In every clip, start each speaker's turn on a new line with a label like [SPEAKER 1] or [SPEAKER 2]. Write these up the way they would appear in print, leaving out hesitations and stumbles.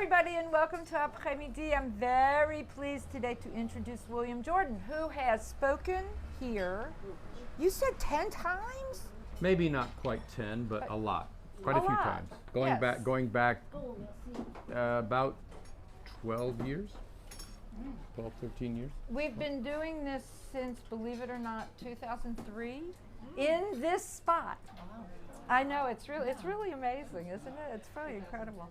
[SPEAKER 1] everybody, and welcome to Après, Midi. I'm very pleased today to introduce William Jordan, who has spoken here. You said 10 times?
[SPEAKER 2] Maybe not quite 10, but a lot. Quite a few times. Going back about 12 years. 12, 13 years.
[SPEAKER 1] We've been doing this since, believe it or not, 2003 in this spot. I know, it's really amazing, isn't it? It's really incredible.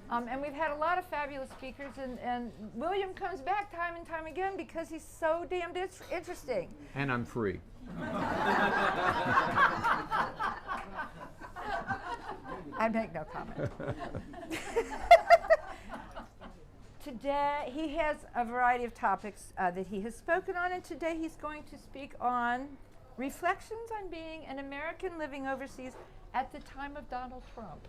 [SPEAKER 1] And we've had a lot of fabulous speakers, and William comes back time and time again because he's so damned interesting.
[SPEAKER 2] And I'm free.
[SPEAKER 1] I make no comment. Today, he has a variety of topics that he has spoken on, and today he's going to speak on reflections on being an American living overseas at the time of Donald Trump,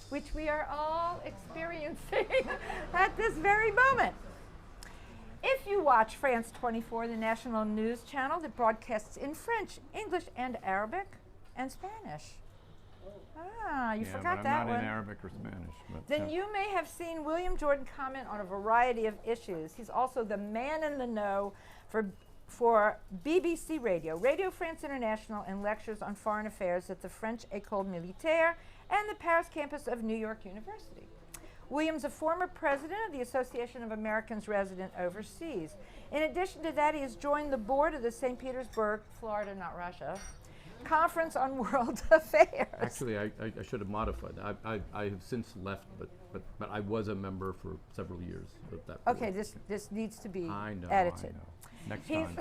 [SPEAKER 1] which we are all experiencing at this very moment. If you watch France 24, the national news channel that broadcasts in French, English, and Arabic, and Spanish. You forgot
[SPEAKER 2] but
[SPEAKER 1] that
[SPEAKER 2] I'm not
[SPEAKER 1] one.
[SPEAKER 2] in Arabic or Spanish. But
[SPEAKER 1] Then you may have seen William Jordan comment on a variety of issues. He's also the man in the know for BBC Radio, Radio France International, and lectures on foreign affairs at the French École Militaire and the Paris campus of New York University. William's a former president of the Association of Americans Resident Overseas. In addition to that, he has joined the board of the St. Petersburg, Florida, not Russia, Conference on World Affairs.
[SPEAKER 2] actually, I should have modified that. I have since left, but I was a member for several years of that board.
[SPEAKER 1] Okay, this needs to be edited.
[SPEAKER 2] I know. Next time.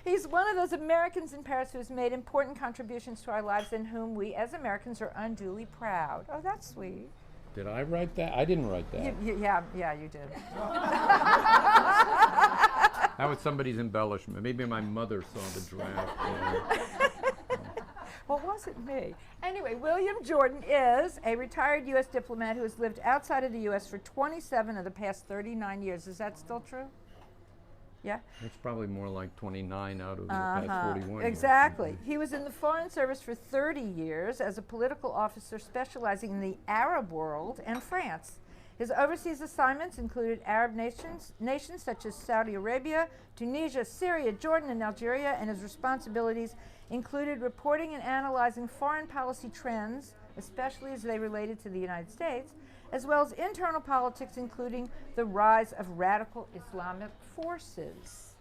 [SPEAKER 1] He's one of those Americans in Paris who has made important contributions to our lives and whom we as Americans are unduly proud. Oh, that's sweet.
[SPEAKER 2] Did I write that? I didn't write that.
[SPEAKER 1] Yeah, you did.
[SPEAKER 2] That was somebody's embellishment. Maybe my mother saw the draft.
[SPEAKER 1] Well, it wasn't me. Anyway, William Jordan is a retired U.S. diplomat who has lived outside of the U.S. for 27 of the past 39 years. Is that still true? Yeah?
[SPEAKER 2] It's probably more like 29 out of the past 41 years.
[SPEAKER 1] Exactly. He was in the Foreign Service for 30 years as a political officer specializing in the Arab world and France. His overseas assignments included Arab nations such as Saudi Arabia, Tunisia, Syria, Jordan, and Algeria, and his responsibilities included reporting and analyzing foreign policy trends, especially as they related to the United States, as well as internal politics, including the rise of radical Islamic forces.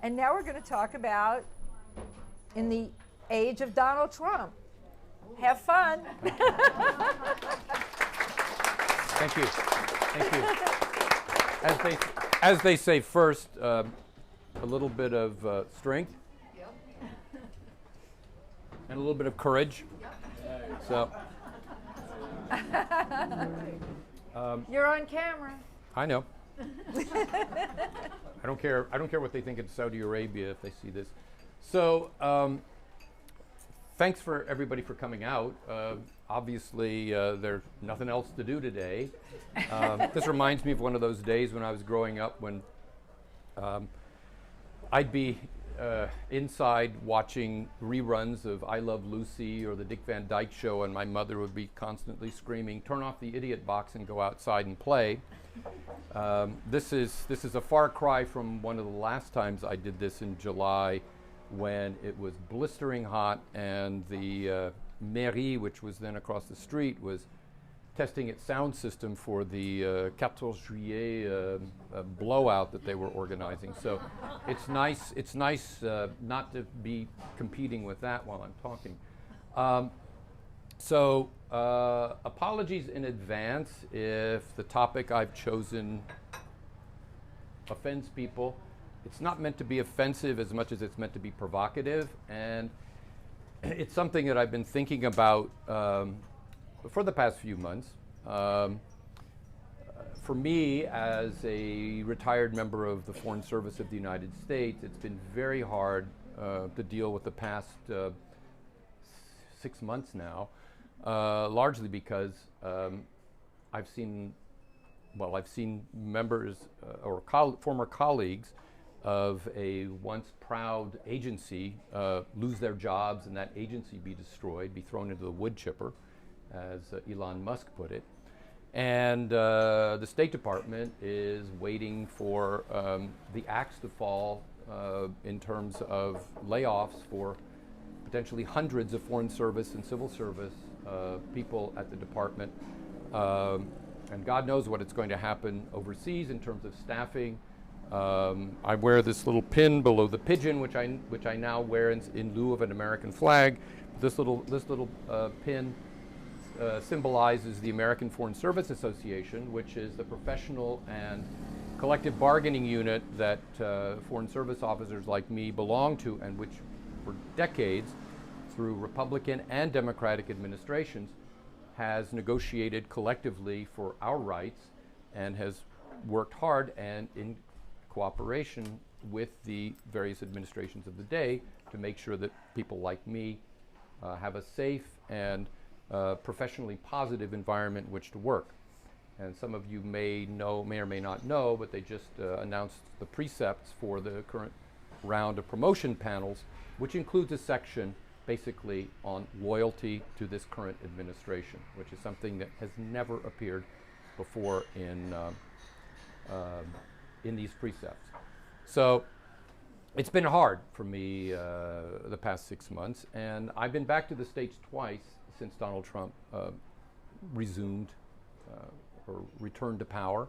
[SPEAKER 1] And now we're going to talk about in the age of Donald Trump. Have fun.
[SPEAKER 2] Thank you. As they say first, a little bit of strength and a little bit of courage. So
[SPEAKER 1] You're on camera.
[SPEAKER 2] I know. I don't care what they think of Saudi Arabia if they see this. So thanks for everybody for coming out. Obviously, there's nothing else to do today. This reminds me of one of those days when I was growing up when I'd be inside watching reruns of I Love Lucy or the Dick Van Dyke Show, and my mother would be constantly screaming, "Turn off the idiot box and go outside and play." This is a far cry from one of the last times I did this in July, when it was blistering hot and the Mairie, which was then across the street, was testing its sound system for the 14 Juillet blowout that they were organizing. So it's nice not to be competing with that while I'm talking. So apologies in advance if the topic I've chosen offends people. It's not meant to be offensive as much as it's meant to be provocative, and it's something that I've been thinking about for the past few months. For me, as a retired member of the Foreign Service of the United States, it's been very hard to deal with the past 6 months now, largely because I've seen members or former colleagues of a once proud agency lose their jobs and that agency be destroyed, be thrown into the wood chipper, as Elon Musk put it. And the State Department is waiting for the axe to fall in terms of layoffs for potentially hundreds of foreign service and civil service people at the department. And God knows what it's going to happen overseas in terms of staffing. I wear this little pin below the pigeon, which I now wear in lieu of an American flag. This little pin symbolizes the American Foreign Service Association, which is the professional and collective bargaining unit that foreign service officers like me belong to, and which for decades, through Republican and Democratic administrations, has negotiated collectively for our rights and has worked hard and in cooperation with the various administrations of the day to make sure that people like me have a safe and professionally positive environment in which to work. And some of you may or may not know, but they just announced the precepts for the current round of promotion panels, which includes a section basically on loyalty to this current administration, which is something that has never appeared before in these precepts. So it's been hard for me the past 6 months, and I've been back to the States twice since Donald Trump resumed or returned to power.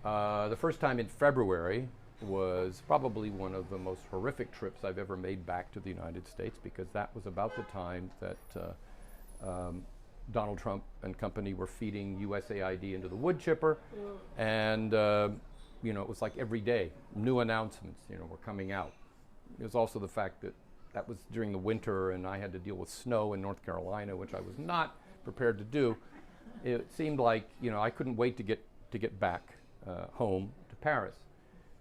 [SPEAKER 2] The first time in February was probably one of the most horrific trips I've ever made back to the United States, because that was about the time that Donald Trump and company were feeding USAID into the wood chipper, and it was like every day new announcements were coming out. It was also the fact that that was during the winter, and I had to deal with snow in North Carolina, which I was not prepared to do. It seemed like I couldn't wait to get back home to Paris.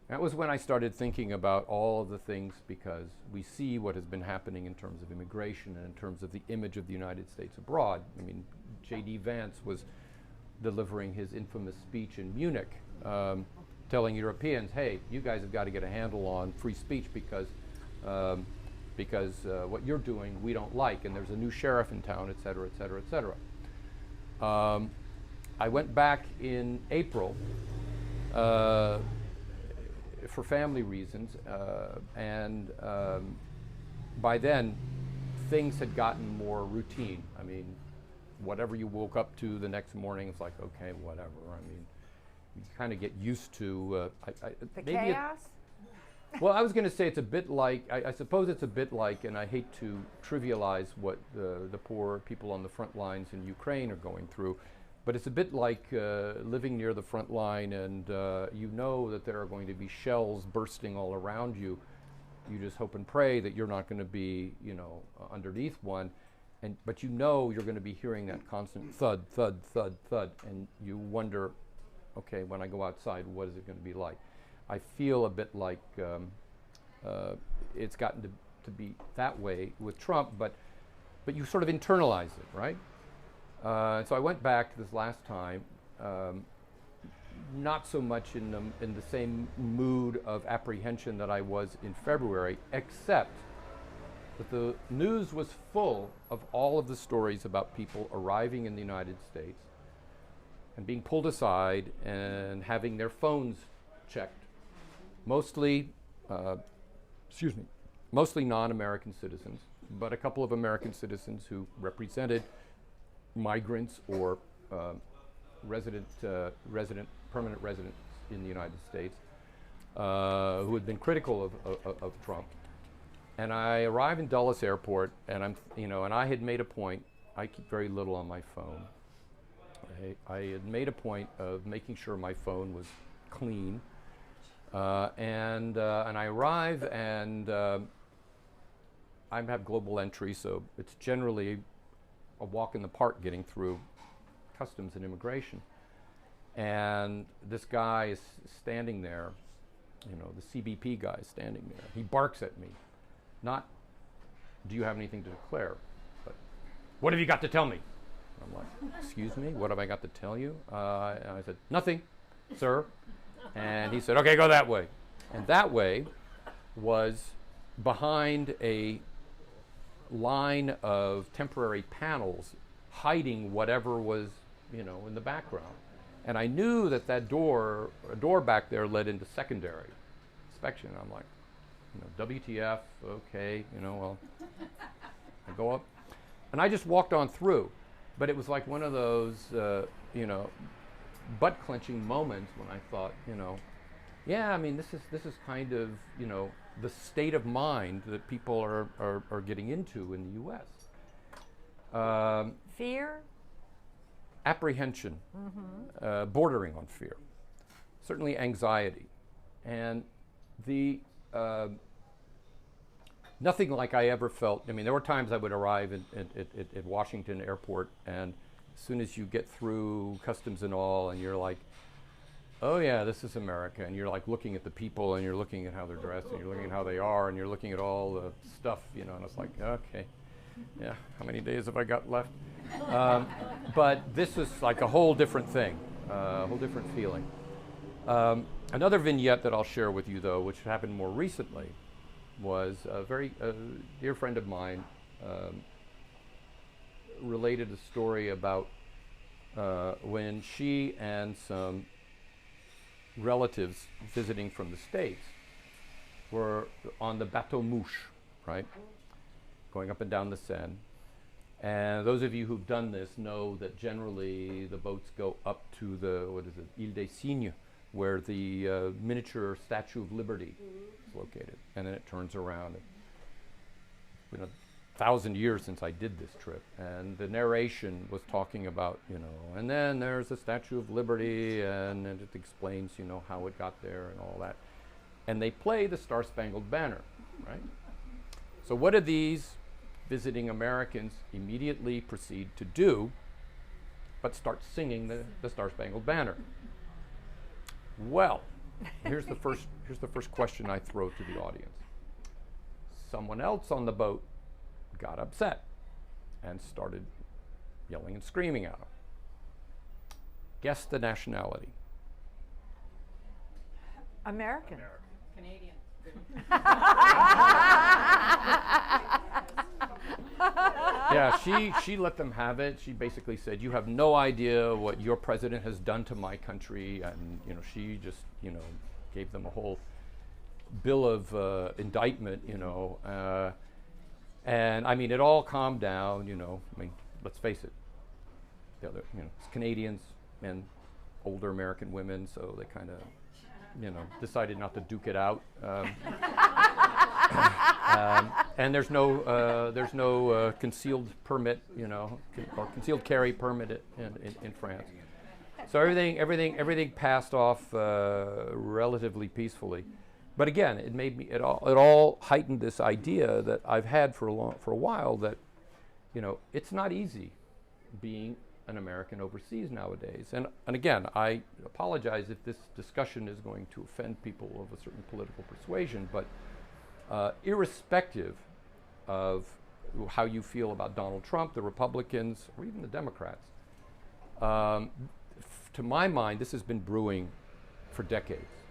[SPEAKER 2] That was when I started thinking about all of the things, because we see what has been happening in terms of immigration and in terms of the image of the United States abroad. I mean, J.D. Vance was delivering his infamous speech in Munich, telling Europeans, hey, you guys have got to get a handle on free speech because what you're doing we don't like, and there's a new sheriff in town, et cetera, et cetera, et cetera. I went back in April for family reasons, and by then things had gotten more routine. I mean, whatever you woke up to the next morning, it's like, okay, whatever. I mean, you kind of get used to
[SPEAKER 1] the chaos?
[SPEAKER 2] Well, I was going to say it's a bit like, I suppose it's a bit like, and I hate to trivialize what the poor people on the front lines in Ukraine are going through, but it's a bit like living near the front line, and you know that there are going to be shells bursting all around you. You just hope and pray that you're not going to be, underneath one, but you're going to be hearing that constant thud, thud, thud, thud, and you wonder, okay, when I go outside, what is it going to be like? I feel a bit like it's gotten to be that way with Trump, but you sort of internalize it, right? So I went back this last time, not so much in the same mood of apprehension that I was in February, except that the news was full of all of the stories about people arriving in the United States and being pulled aside and having their phones checked. Mostly non-American citizens, but a couple of American citizens who represented migrants or permanent residents in the United States who had been critical of Trump. And I arrived in Dulles Airport, and and I had made a point. I keep very little on my phone. I had made a point of making sure my phone was clean. And I arrive, and I have global entry, so it's generally a walk in the park getting through customs and immigration. And this guy is standing there, the CBP guy is standing there. He barks at me. Not, do you have anything to declare? But, what have you got to tell me? I'm like, excuse me, what have I got to tell you? And I said, nothing, sir. And he said, okay, go that way. And that way was behind a line of temporary panels hiding whatever was you know, in the background. And I knew that a door back there led into secondary inspection. I'm like, you know, WTF, okay, you know, well, I go up. And I just walked on through. But it was like one of those, you know, butt-clenching moments when I thought, you know, yeah, I mean, this is kind of, you know, the state of mind that people are getting into in the U.S.
[SPEAKER 1] Fear?
[SPEAKER 2] Apprehension, bordering on fear, certainly anxiety, and the nothing like I ever felt. I mean, there were times I would arrive at Washington Airport, and as soon as you get through customs and all, and you're like, oh yeah, this is America, and you're like looking at the people, and you're looking at how they're dressed, and you're looking at how they are, and you're looking at all the stuff, you know, and it's like, okay, yeah, how many days have I got left? But this is like a whole different thing, a whole different feeling. Another vignette that I'll share with you, though, which happened more recently, was a very dear friend of mine related a story about when she and some relatives visiting from the States were on the Bateau Mouche, right? Going up and down the Seine. And those of you who've done this know that generally the boats go up to the, what is it, Ile des Cygnes, where the miniature Statue of Liberty is located. And then it turns around. It's been 1,000 years since I did this trip. And the narration was talking about, you know, and then there's the Statue of Liberty, and it explains, you know, how it got there and all that. And they play the Star-Spangled Banner, right? So what did these visiting Americans immediately proceed to do but start singing the Star-Spangled Banner? Well, here's the first question I throw to the audience. Someone else on the boat got upset and started yelling and screaming at them. Guess the nationality.
[SPEAKER 1] American.
[SPEAKER 3] Canadian.
[SPEAKER 2] Yeah, she let them have it. She basically said, "You have no idea what your president has done to my country," and you know, she just, you know, gave them a whole bill of indictment, you know, and I mean, it all calmed down, you know. I mean, let's face it, the other, you know, it's Canadians and older American women, so they kind of, you know, decided not to duke it out. And there's no concealed permit, you know, or concealed carry permit in France. So everything passed off relatively peacefully. But again, it all heightened this idea that I've had for a while that, you know, it's not easy being an American overseas nowadays. And again, I apologize if this discussion is going to offend people of a certain political persuasion, but irrespective of how you feel about Donald Trump, the Republicans, or even the Democrats, to my mind, this has been brewing for decades.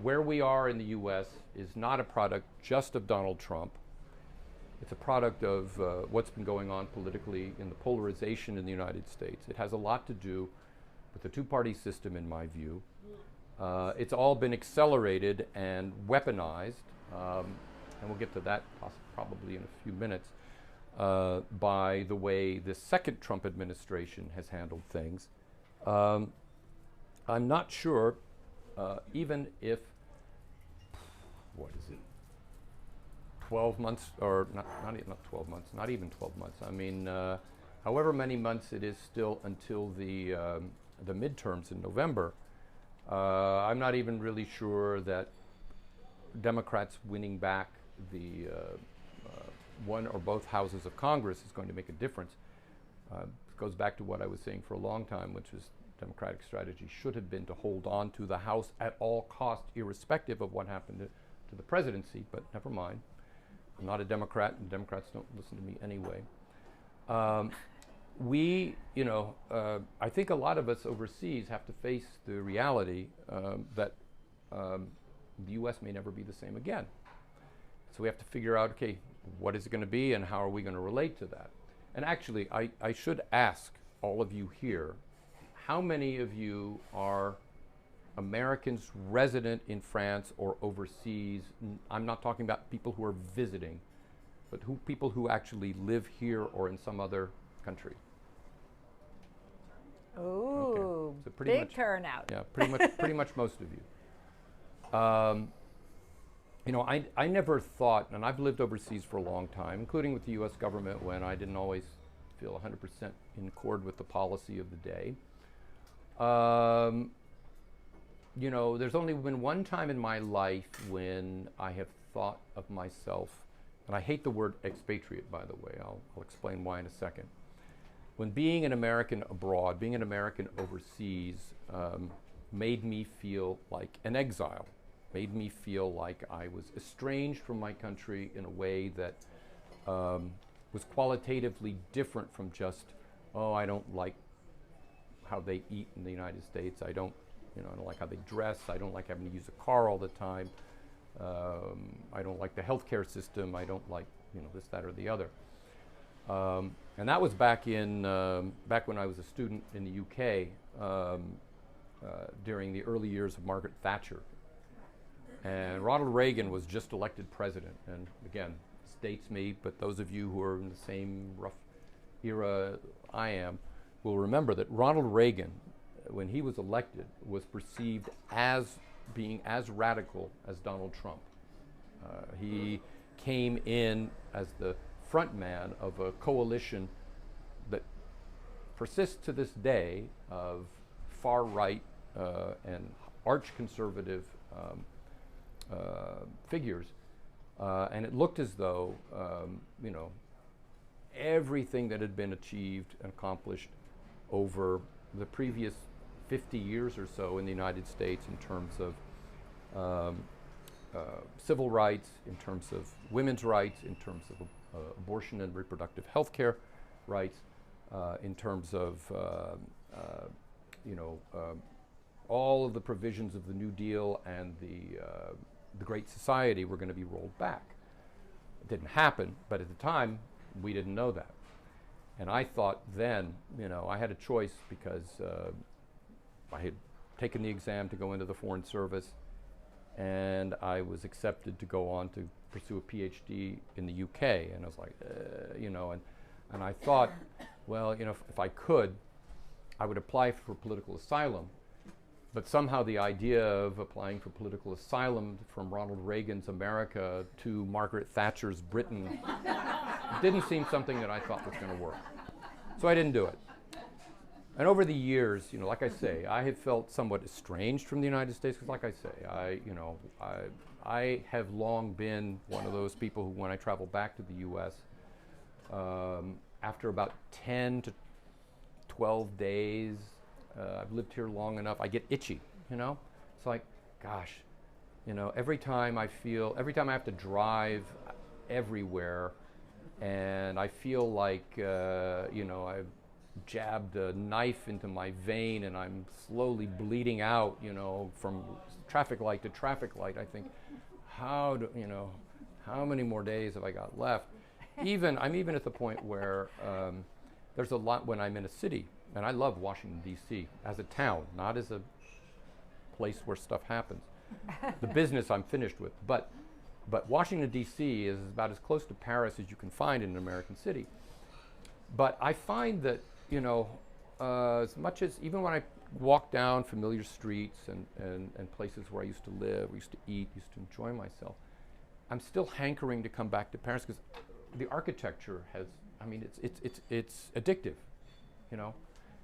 [SPEAKER 2] Where we are in the U.S. is not a product just of Donald Trump. It's a product of what's been going on politically in the polarization in the United States. It has a lot to do with the two-party system, in my view. It's all been accelerated and weaponized, and we'll get to that probably in a few minutes, by the way the second Trump administration has handled things. I'm not sure, even if, what is it, 12 months, or not 12 months, not even 12 months. I mean, however many months it is still until the midterms in November, I'm not even really sure that Democrats winning back the one or both houses of Congress is going to make a difference. It goes back to what I was saying for a long time, which is Democratic strategy should have been to hold on to the House at all costs, irrespective of what happened to the presidency, but never mind. I'm not a Democrat, and Democrats don't listen to me anyway. I think a lot of us overseas have to face the reality that the U.S. may never be the same again. So we have to figure out, okay, what is it going to be, and how are we going to relate to that? And actually, I should ask all of you here how many of you are Americans resident in France or overseas? I'm not talking about people who are visiting, but people who actually live here or in some other country.
[SPEAKER 1] Ooh,
[SPEAKER 2] okay. So pretty
[SPEAKER 1] big
[SPEAKER 2] much,
[SPEAKER 1] turnout.
[SPEAKER 2] Yeah, pretty much most of you. You know, I never thought, and I've lived overseas for a long time, including with the U.S. government when I didn't always feel 100% in accord with the policy of the day. You know, there's only been one time in my life when I have thought of myself, and I hate the word expatriate, by the way. I'll explain why in a second. When being an American abroad, being an American overseas, made me feel like an exile, made me feel like I was estranged from my country in a way that was qualitatively different from just, oh, I don't like how they eat in the United States. I don't like how they dress. I don't like having to use a car all the time. I don't like the healthcare system. I don't like, this, that, or the other. And that was back when I was a student in the UK during the early years of Margaret Thatcher. And Ronald Reagan was just elected president. And again, this dates me, but those of you who are in the same rough era I am will remember that Ronald Reagan, when he was elected, was perceived as being as radical as Donald Trump. He came in as the front man of a coalition that persists to this day of far-right and arch-conservative figures. And it looked as though, everything that had been achieved and accomplished over the previous 50 years or so in the United States in terms of civil rights, in terms of women's rights, in terms of abortion and reproductive health care rights, in terms of all of the provisions of the New Deal and the Great Society were going to be rolled back. It didn't happen, but at the time, we didn't know that. And I thought then, I had a choice because I had taken the exam to go into the Foreign Service, and I was accepted to go on to pursue a PhD in the UK. And I was like, and I thought, well, if I could, I would apply for political asylum. But somehow the idea of applying for political asylum from Ronald Reagan's America to Margaret Thatcher's Britain didn't seem something that I thought was going to work. So I didn't do it. And over the years, like I say, I have felt somewhat estranged from the United States because, like I say, I have long been one of those people who, when I travel back to the U.S., after about 10 to 12 days, I've lived here long enough, I get itchy, It's like, gosh, every time I have to drive everywhere, and I feel like, I've jabbed a knife into my vein and I'm slowly bleeding out, from traffic light to traffic light. I think, how many more days have I got left? I'm even at the point where there's a lot when I'm in a city, and I love Washington, D.C. as a town, not as a place where stuff happens. The business I'm finished with, but Washington, D.C. is about as close to Paris as you can find in an American city. But I find that, as much as, even when I walk down familiar streets and places where I used to live, used to eat, used to enjoy myself, I'm still hankering to come back to Paris because the architecture has, it's addictive,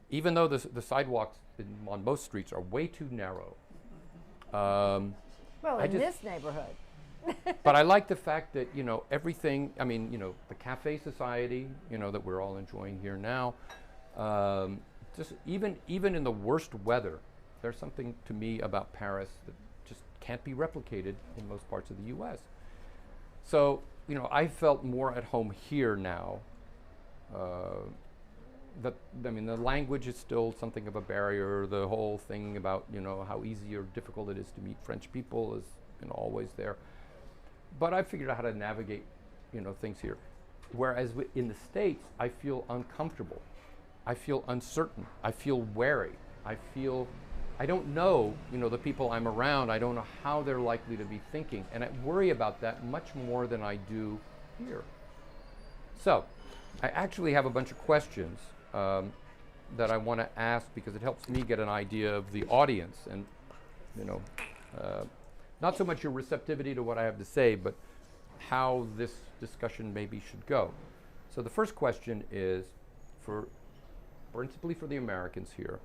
[SPEAKER 2] Even though the sidewalks on most streets are way too narrow.
[SPEAKER 1] Well, in this neighborhood.
[SPEAKER 2] But I like the fact that, everything, the cafe society, that we're all enjoying here now, just even in the worst weather, there's something to me about Paris that just can't be replicated in most parts of the U.S. So, I felt more at home here now. The language is still something of a barrier. The whole thing about, how easy or difficult it is to meet French people is, always there. But I figured out how to navigate, things here. Whereas in the States, I feel uncomfortable. I feel uncertain. I feel wary. I feel, I don't know, the people I'm around, I don't know how they're likely to be thinking. And I worry about that much more than I do here. So, I actually have a bunch of questions that I want to ask because it helps me get an idea of the audience and, not so much your receptivity to what I have to say, but how this discussion maybe should go. So the first question is, principally for the Americans here,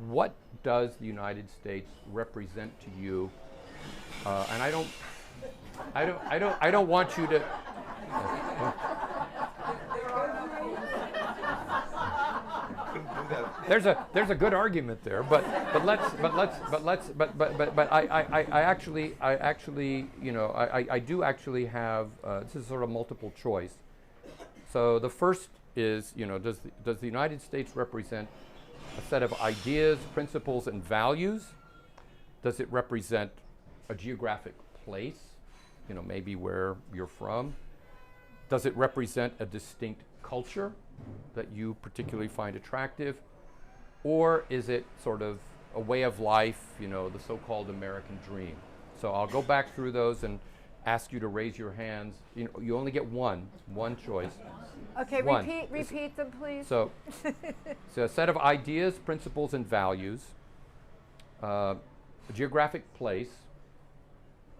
[SPEAKER 2] what does the United States represent to you? And I don't want you to. There's a good argument there, but I do actually have this is sort of multiple choice. So the first is, does the United States represent a set of ideas, principles, and values? Does it represent a geographic place, maybe where you're from? Does it represent a distinct culture that you particularly find attractive? Or is it sort of a way of life, the so-called American dream? So I'll go back through those and ask you to raise your hands. You only get one choice.
[SPEAKER 1] Okay,
[SPEAKER 2] one.
[SPEAKER 1] repeat them, please.
[SPEAKER 2] So a set of ideas, principles, and values, a geographic place.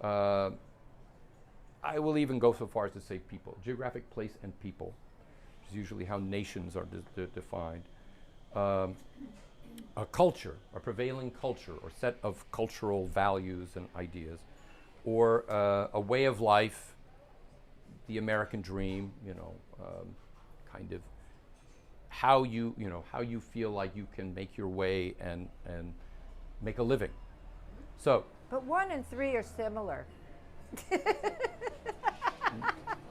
[SPEAKER 2] I will even go so far as to say people. Geographic place and people, which is usually how nations are defined. A culture, a prevailing culture, or set of cultural values and ideas, or a way of life, the American dream, kind of how you feel like you can make your way and make a living. So.
[SPEAKER 1] But 1 and 3 are similar.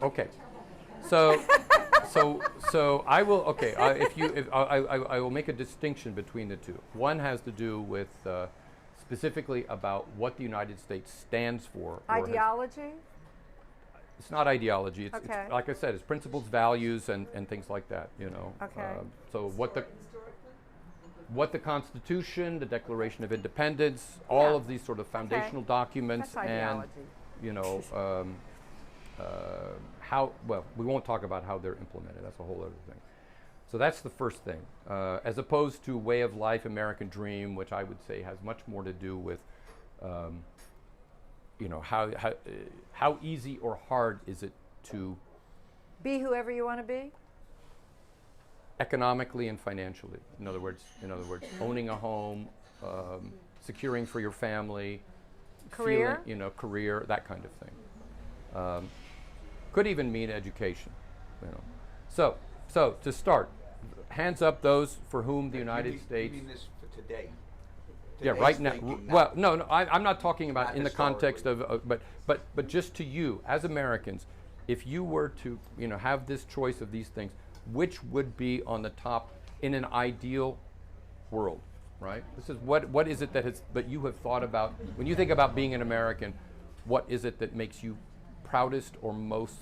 [SPEAKER 2] Okay. So I will. Okay. I will make a distinction between the two. One has to do with specifically about what the United States stands for.
[SPEAKER 1] Ideology?
[SPEAKER 2] It's not ideology. It's
[SPEAKER 1] Okay.
[SPEAKER 2] like I said, it's principles, values, and things like that.
[SPEAKER 1] Okay.
[SPEAKER 2] So what the Constitution, the Declaration of Independence, all of these sort of foundational documents,
[SPEAKER 1] That's ideology.
[SPEAKER 2] and how, well, we won't talk about how they're implemented. That's a whole other thing. So that's the first thing. As opposed to way of life, American dream, which I would say has much more to do with, how easy or hard is it to
[SPEAKER 1] be whoever you want to be?
[SPEAKER 2] economically and financially. In other words, owning a home, securing for your family,
[SPEAKER 1] Career?
[SPEAKER 2] Career, that kind of thing. Could even mean education. So to start, hands up those for whom the United States.
[SPEAKER 3] You mean this for today?
[SPEAKER 2] Yeah, right now. Well, no, I'm not talking about
[SPEAKER 3] Not
[SPEAKER 2] in the context of, but just to you as Americans, if you were to, have this choice of these things, which would be on the top in an ideal world, right? This is what is it that you have thought about when you think about being an American? What is it that makes you proudest or most?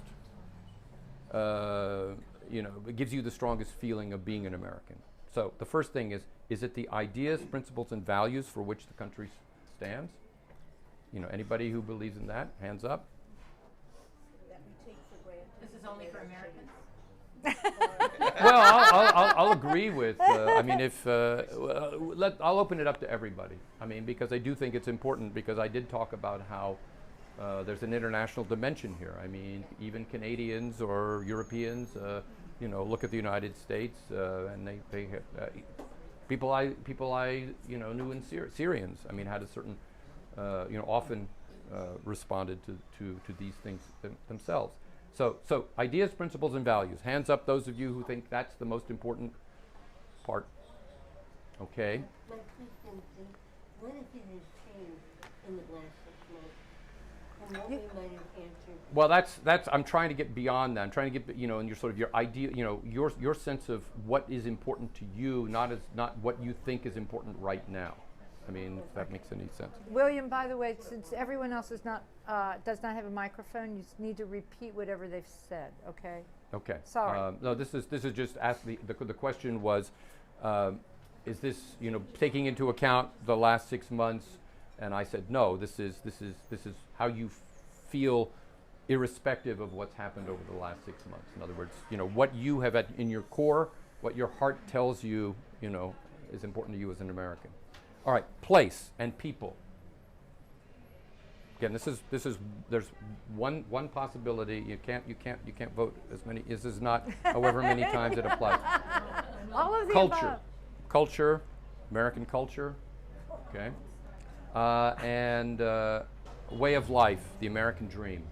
[SPEAKER 2] It gives you the strongest feeling of being an American. So the first thing is it the ideas, principles, and values for which the country stands? Anybody who believes in that, hands up.
[SPEAKER 4] This is only for Americans?
[SPEAKER 2] Well, I'll agree with. I'll open it up to everybody. Because I do think it's important. Because I did talk about how there's an international dimension here. Even Canadians or Europeans, look at the United States, and they people I knew in Syrians. Had a certain, often responded to these things themselves. So ideas, principles, and values. Hands up those of you who think that's the most important part. Okay.
[SPEAKER 5] My question is, what if it has changed in the last 6 months? And what we might have answered.
[SPEAKER 2] Well, that's. I'm trying to get beyond that. I'm trying to get, in your sort of your idea, your sense of what is important to you, not what you think is important right now. If that makes any sense.
[SPEAKER 1] William, by the way, since everyone else does not have a microphone, you just need to repeat whatever they've said, okay?
[SPEAKER 2] Okay.
[SPEAKER 1] Sorry.
[SPEAKER 2] No, this is just ask the question was, is this, taking into account the last 6 months? And I said, no, this is how you feel irrespective of what's happened over the last 6 months. In other words, what you have in your core, what your heart tells you, is important to you as an American. All right, place and people. Again, there's one possibility. You can't vote as many. This is not however many times it applies.
[SPEAKER 1] All of the
[SPEAKER 2] Culture,
[SPEAKER 1] above.
[SPEAKER 2] American culture, okay, and way of life, the American dream.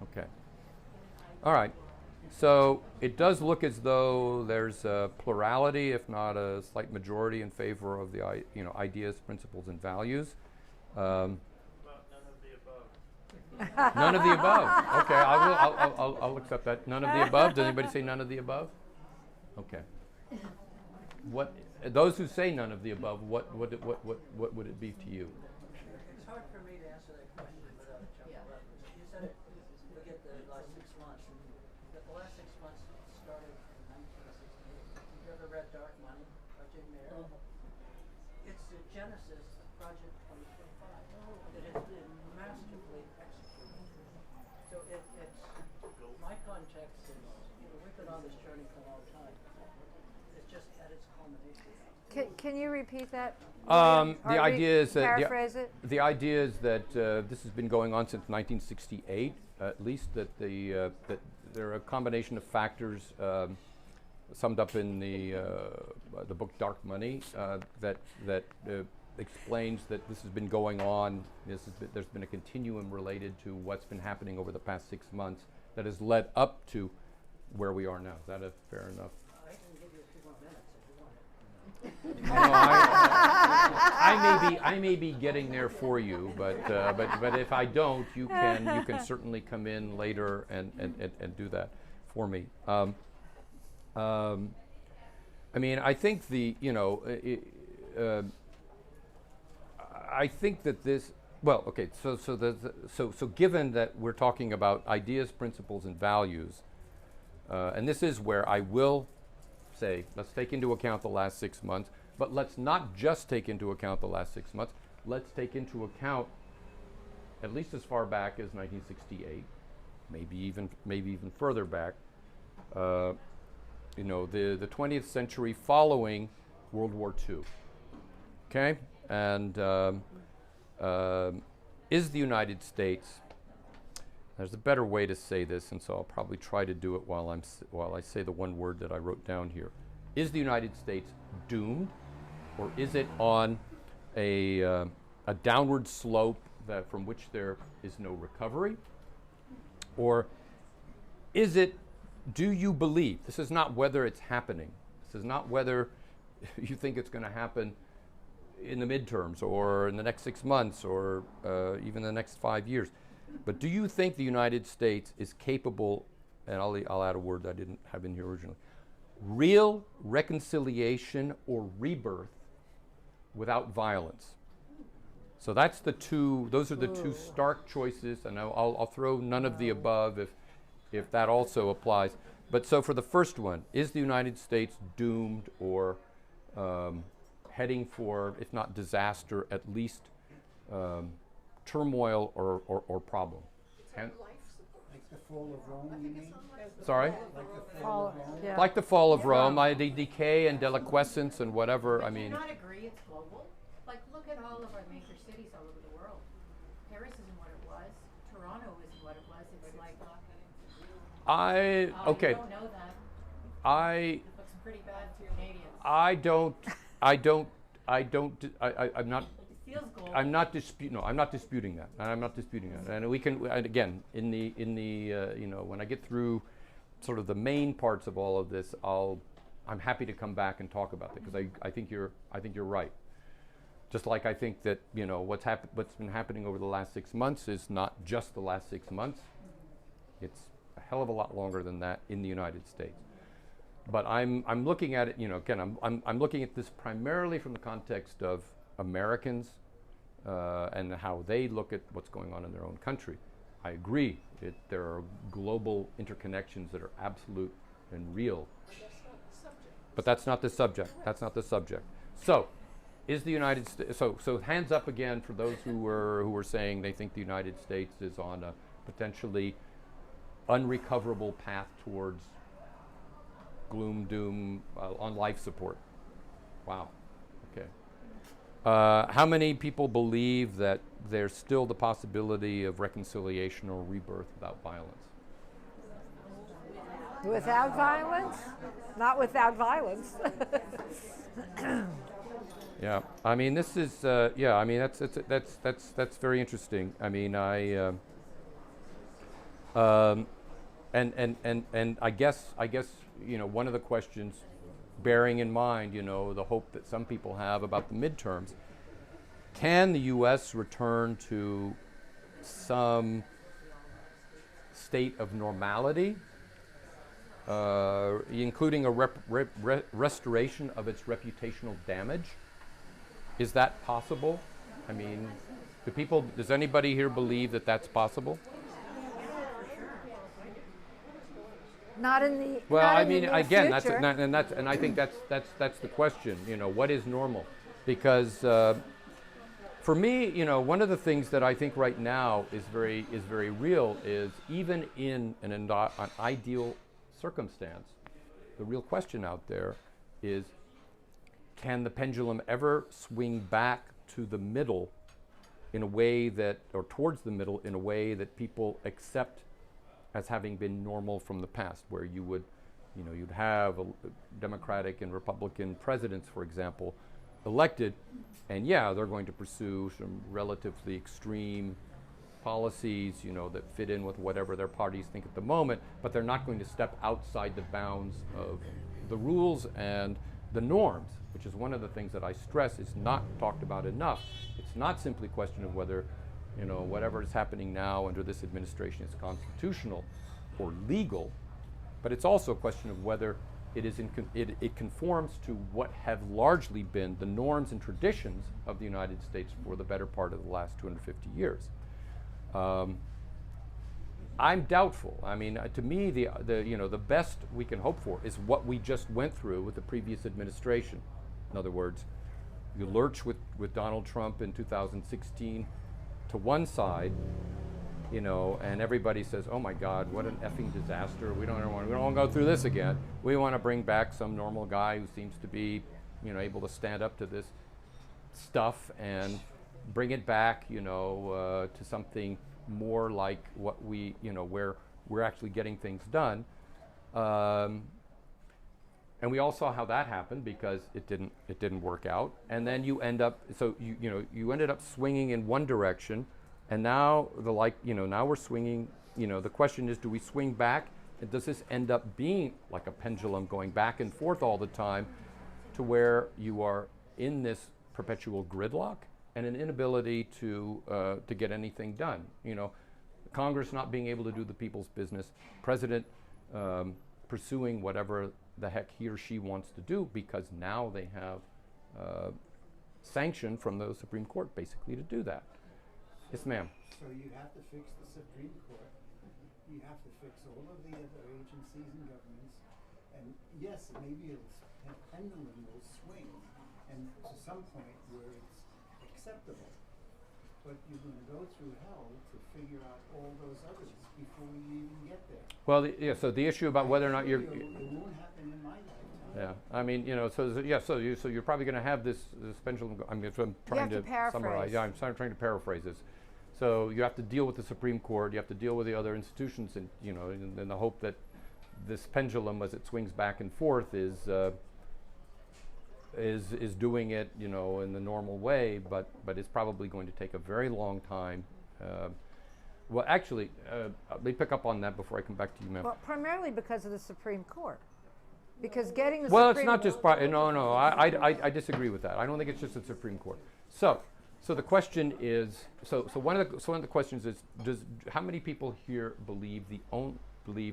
[SPEAKER 2] Okay. All right. So it does look as though there's a plurality, if not a slight majority, in favor of the ideas, principles, and values.
[SPEAKER 3] None of the above.
[SPEAKER 2] None of the above. Okay, I'll accept that. None of the above. Does anybody say none of the above? Okay. What those who say none of the above? What would it be to you?
[SPEAKER 6] It's hard for me to answer that question without jumping reference. You said it, look at the last 6 months. And the last 6 months started in 1968. You ever read Dark Money by Jim Mayer? It's the genesis of Project 2025. It has been masterfully executed. So it's my context is, we've been on this journey for a long time. It's just at its culmination.
[SPEAKER 1] Can you repeat that?
[SPEAKER 2] The idea is that
[SPEAKER 1] paraphrase it.
[SPEAKER 2] The idea is that this has been going on since 1968, at least. That that there are a combination of factors summed up in the book Dark Money that explains that this has been going on. There's been a continuum related to what's been happening over the past 6 months that has led up to where we are now. Is that a fair enough?
[SPEAKER 6] I can give you a few more minutes if you want it.
[SPEAKER 2] I may be getting there for you, but if I don't, you can certainly come in later and do that for me. I mean, I think I think that this. Well, okay. So given that we're talking about ideas, principles, and values, and this is where I will say, let's take into account the last 6 months, but let's not just take into account the last 6 months. Let's take into account at least as far back as 1968, maybe even further back. The 20th century following World War II. Okay, and is the United States? There's a better way to say this, and so I'll probably try to do it while I say the one word that I wrote down here. Is the United States doomed, or is it on a downward slope from which there is no recovery? Or is it, do you believe, this is not whether it's happening, this is not whether you think it's going to happen in the midterms or in the next 6 months or even the next 5 years, but do you think the United States is capable, and I'll add a word that I didn't have in here originally, real reconciliation or rebirth without violence? So those are the two stark choices, and I'll throw none of the above if that also applies. But so for the first one, is the United States doomed or heading for, if not disaster, at least turmoil or problem?
[SPEAKER 7] Like the fall of Rome, you mean?
[SPEAKER 2] Sorry?
[SPEAKER 7] Like the fall of Rome?
[SPEAKER 1] Yeah.
[SPEAKER 2] Like the fall of Rome, the decay and deliquescence and whatever.
[SPEAKER 4] But
[SPEAKER 2] I
[SPEAKER 4] do you
[SPEAKER 2] mean,
[SPEAKER 4] not agree it's global? Like, look at all of our major cities all over the world. Paris isn't what it was. Toronto isn't what it was. It's like,
[SPEAKER 2] okay.
[SPEAKER 4] you don't know that. It looks pretty bad to Canadians.
[SPEAKER 2] I'm not disputing that. And we can, and again, in the when I get through sort of the main parts of all of this, I'm happy to come back and talk about it, because I think you're right. Just like I think that what's been happening over the last 6 months is not just the last 6 months. It's a hell of a lot longer than that in the United States. But I'm looking at it, again, I'm looking at this primarily from the context of Americans and how they look at what's going on in their own country. I agree there are global interconnections that are absolute and real.
[SPEAKER 7] But that's not the subject.
[SPEAKER 2] But that's not the subject. That's not the subject. So, is the United States? So hands up again for those who were saying they think the United States is on a potentially unrecoverable path towards gloom, doom, on life support. Wow. Okay. How many people believe that there's still the possibility of reconciliation or rebirth without violence?
[SPEAKER 1] Without violence? Not without violence.
[SPEAKER 2] Yeah, I mean, this is yeah. I mean, that's very interesting. I mean, and I guess you know, one of the questions, bearing in mind, you know, the hope that some people have about the midterms, can the U.S. return to some state of normality, including a restoration of its reputational damage? Is that possible? I mean, does anybody here believe that that's possible?
[SPEAKER 1] Not in the
[SPEAKER 2] Well,
[SPEAKER 1] not
[SPEAKER 2] I
[SPEAKER 1] in the
[SPEAKER 2] mean,
[SPEAKER 1] near
[SPEAKER 2] again,
[SPEAKER 1] future.
[SPEAKER 2] and I think that's the question. You know, what is normal? Because for me, you know, one of the things that I think right now is very real is, even in an ideal circumstance, the real question out there is, can the pendulum ever swing back to the middle in a way that, or towards the middle in a way that people accept as having been normal from the past, where you would, you know, you'd have a Democratic and Republican presidents, for example, elected, and yeah, they're going to pursue some relatively extreme policies, you know, that fit in with whatever their parties think at the moment, but they're not going to step outside the bounds of the rules and the norms, which is one of the things that I stress is not talked about enough. It's not simply a question of whether, you know, whatever is happening now under this administration is constitutional or legal, but it's also a question of whether it conforms to what have largely been the norms and traditions of the United States for the better part of the last 250 years. I'm doubtul. I mean, to me, the best we can hope for is what we just went through with the previous administration. In other words, you lurch with Donald Trump in 2016 to one side, you know, and everybody says, "Oh my God, what an effing disaster! We don't want to go through this again. We want to bring back some normal guy who seems to be, you know, able to stand up to this stuff and bring it back, you know, to something more like what we, you know, where we're actually getting things done." And we all saw how that happened, because it didn't work out. And then you end up, so you ended up swinging in one direction, and now now we're swinging. You know, the question is, do we swing back, and does this end up being like a pendulum going back and forth all the time, to where you are in this perpetual gridlock and an inability to get anything done? You know, Congress not being able to do the people's business, President pursuing whatever the heck he or she wants to do, because now they have sanction from the Supreme Court basically to do that. Yes, ma'am.
[SPEAKER 7] So you have to fix the Supreme Court. You have to fix all of the other agencies and governments. And yes, maybe a pendulum will swing, and to some point where it's acceptable. But you're going to go through hell to figure out all those others before you even get there.
[SPEAKER 2] Well, so the issue about whether or not you're...
[SPEAKER 7] It won't happen in my lifetime.
[SPEAKER 2] Yeah, I mean, you know, so you're probably going to have this pendulum. I mean, if I'm trying to summarize. Yeah, I'm trying to paraphrase this. So you have to deal with the Supreme Court. You have to deal with the other institutions, and you know, in the hope that this pendulum, as it swings back and forth, is doing it, you know, in the normal way, but it's probably going to take a very long time. Well, actually, let me pick up on that before I come back to you, ma'am.
[SPEAKER 1] Well, primarily because of the Supreme Court. Because getting the
[SPEAKER 2] Well,
[SPEAKER 1] Supreme
[SPEAKER 2] it's not just no. I disagree with that. I don't think it's just the Supreme Court. So the question is, so one of the questions is, how many people here believe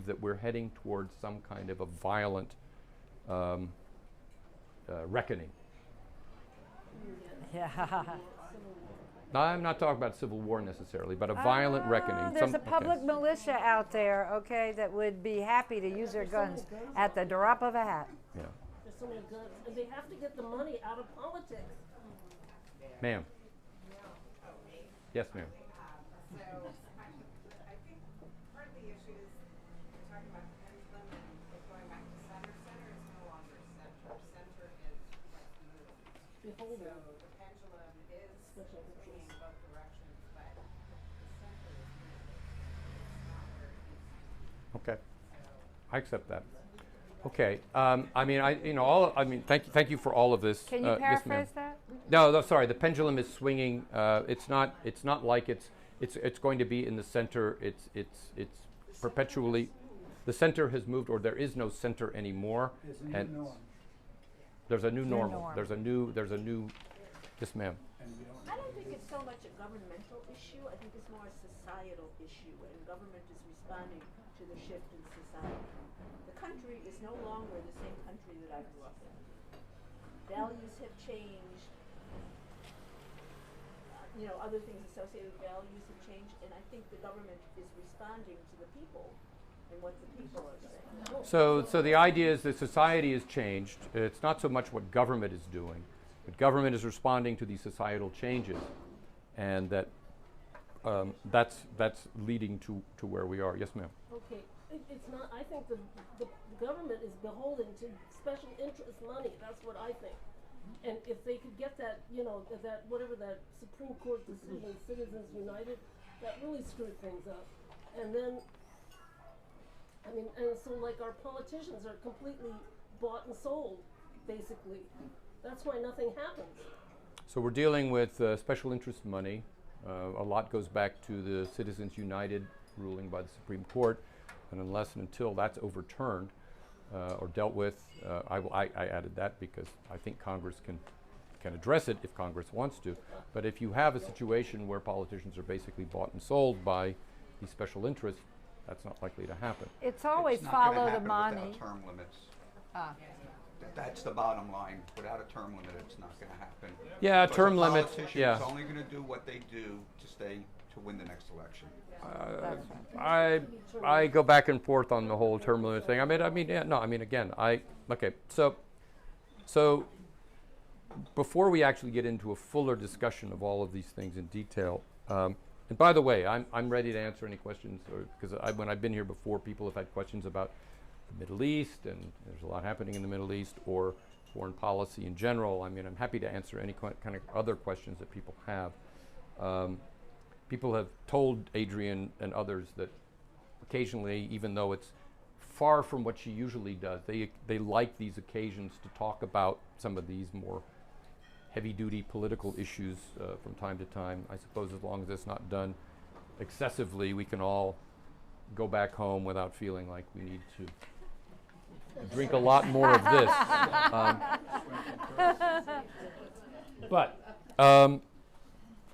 [SPEAKER 2] that we're heading towards some kind of a violent reckoning?
[SPEAKER 1] Yeah.
[SPEAKER 2] Now, I'm not talking about civil war necessarily, but a violent reckoning.
[SPEAKER 1] There's a public militia out there, okay, that would be happy to use their guns at the drop of a hat.
[SPEAKER 2] Yeah.
[SPEAKER 8] so many guns, and they have to get the money out of politics.
[SPEAKER 2] Ma'am. Yes, ma'am.
[SPEAKER 9] So I think part of the issue is we're talking about the pendulum and it going back to center. Center is no longer center. Center is what's moved.
[SPEAKER 8] Beholden.
[SPEAKER 9] So the pendulum is
[SPEAKER 8] Special
[SPEAKER 9] swinging
[SPEAKER 8] interest.
[SPEAKER 9] both directions, but the center is moving. It's not where it used to be.
[SPEAKER 2] Okay. I accept that. Okay. I mean, all. I mean, thank you for all of this.
[SPEAKER 1] Can you
[SPEAKER 2] yes, ma'am.
[SPEAKER 1] paraphrase that?
[SPEAKER 2] No, sorry. The pendulum is swinging. It's not like it's going to be in the center. It's perpetually. The center has moved, or there is no center anymore.
[SPEAKER 7] There's a
[SPEAKER 2] and
[SPEAKER 7] new norm,
[SPEAKER 2] there's a new
[SPEAKER 1] New
[SPEAKER 2] normal.
[SPEAKER 1] norm.
[SPEAKER 2] There's a new. Yes, ma'am.
[SPEAKER 7] and we don't.
[SPEAKER 8] I don't think it's so much a governmental issue. I think it's more a societal issue, and government is responding to the shift in society. The country is no longer the same country that I grew up in. Values have changed. Other things associated with values have changed, and I think the government is responding to the people and what the people are saying.
[SPEAKER 2] So the idea is that society has changed. It's not so much what government is doing, but government is responding to these societal changes, and that's leading to where we are. Yes, ma'am.
[SPEAKER 8] Okay, it's not. I think the government is beholden to special interest money. That's what I think. And if they could get that, that whatever that Supreme Court decision, Citizens United, that really screwed things up. And then, and so like our politicians are completely bought and sold, basically. That's why nothing happens.
[SPEAKER 2] So we're dealing with special interest money. A lot goes back to the Citizens United ruling by the Supreme Court, and unless and until that's overturned or dealt with, I added that because I think Congress can address it if Congress wants to. But if you have a situation where politicians are basically bought and sold by these special interests, that's not likely to happen.
[SPEAKER 1] It's always
[SPEAKER 10] It's not gonna
[SPEAKER 1] follow the
[SPEAKER 10] happen
[SPEAKER 1] money.
[SPEAKER 10] without term limits.
[SPEAKER 1] Ah.
[SPEAKER 10] That's the bottom line. Without a term limit, it's not gonna happen.
[SPEAKER 2] Yeah,
[SPEAKER 10] Because
[SPEAKER 2] term
[SPEAKER 10] a
[SPEAKER 2] limits.
[SPEAKER 10] politician
[SPEAKER 2] Yeah.
[SPEAKER 10] is only gonna do what they do to win the next election.
[SPEAKER 2] I go back and forth on the whole term limit thing. Okay. So before we actually get into a fuller discussion of all of these things in detail, and by the way, I'm ready to answer any questions, because when I've been here before, people have had questions about the Middle East, and there's a lot happening in the Middle East, or foreign policy in general. I mean, I'm happy to answer any kind of other questions that people have. People have told Adrian and others that occasionally, even though it's far from what she usually does, they like these occasions to talk about some of these more heavy-duty political issues from time to time. I suppose as long as it's not done excessively, we can all go back home without feeling like we need to drink a lot more of this.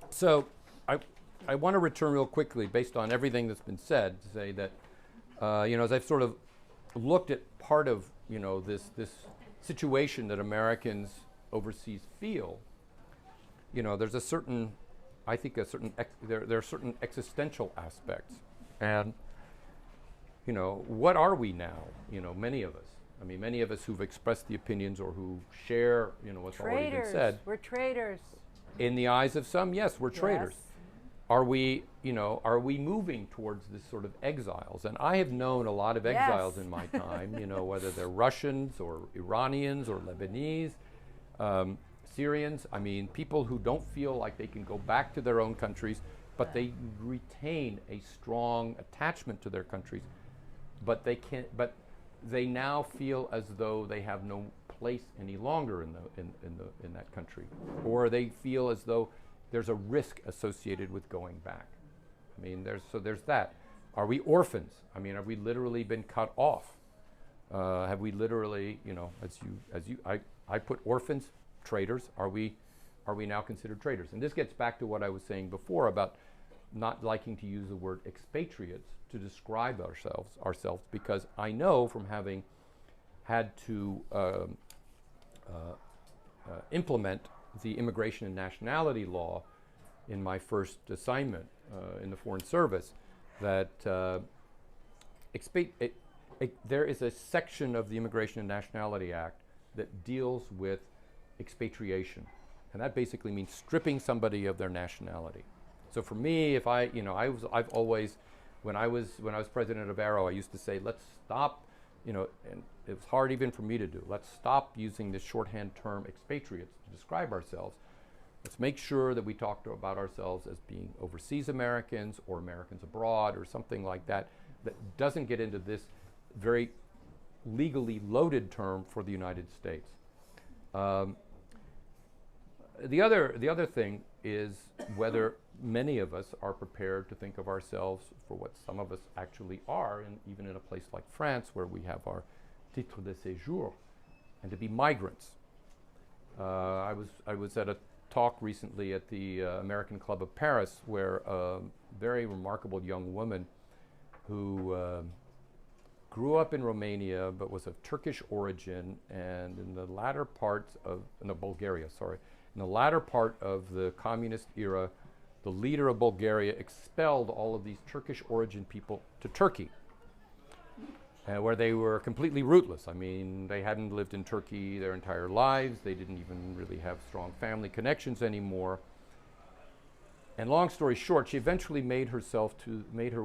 [SPEAKER 2] So I want to return real quickly, based on everything that's been said, to say that, as I've sort of looked at part of, this situation that Americans overseas feel, there's a certain, I think there are certain existential aspects. And, what are we now? Many of us. I mean, many of us who've expressed the opinions or who share, what's already been said.
[SPEAKER 1] We're traitors.
[SPEAKER 2] In the eyes of some, yes, we're traitors.
[SPEAKER 1] Yes.
[SPEAKER 2] Are we moving towards this sort of exiles? And I have known a lot of exiles
[SPEAKER 1] Yes.
[SPEAKER 2] in my time, whether they're Russians or Iranians or Lebanese, Syrians. I mean, people who don't feel like they can go back to their own countries, but they retain a strong attachment to their countries, but they now feel as though they have no place any longer in that country, or they feel as though there's a risk associated with going back. I mean, there's that. Are we orphans? I mean, have we literally been cut off? Have we literally, I put orphans, traitors. Are we now considered traitors? And this gets back to what I was saying before about not liking to use the word expatriates to describe ourselves, because I know from having had to implement the immigration and nationality law in my first assignment in the Foreign Service, that there is a section of the Immigration and Nationality Act that deals with expatriation. And that basically means stripping somebody of their nationality. So for me, if I, I've always, when I was president of Arrow, I used to say, let's stop, and it was hard even for me to do, let's stop using this shorthand term expatriates to describe ourselves. Let's make sure that we talk about ourselves as being overseas Americans or Americans abroad or something like that, that doesn't get into this very legally loaded term for the United States. The other thing is whether many of us are prepared to think of ourselves for what some of us actually are, and even in a place like France where we have our titre de séjour, and to be migrants. I was at a talk recently at the American Club of Paris where a very remarkable young woman who grew up in Romania but was of Turkish origin, and in the latter parts of, no, Bulgaria, sorry. In the latter part of the communist era, the leader of Bulgaria expelled all of these Turkish origin people to Turkey, where they were completely rootless. I mean, they hadn't lived in Turkey their entire lives. They didn't even really have strong family connections anymore. And long story short, she eventually made her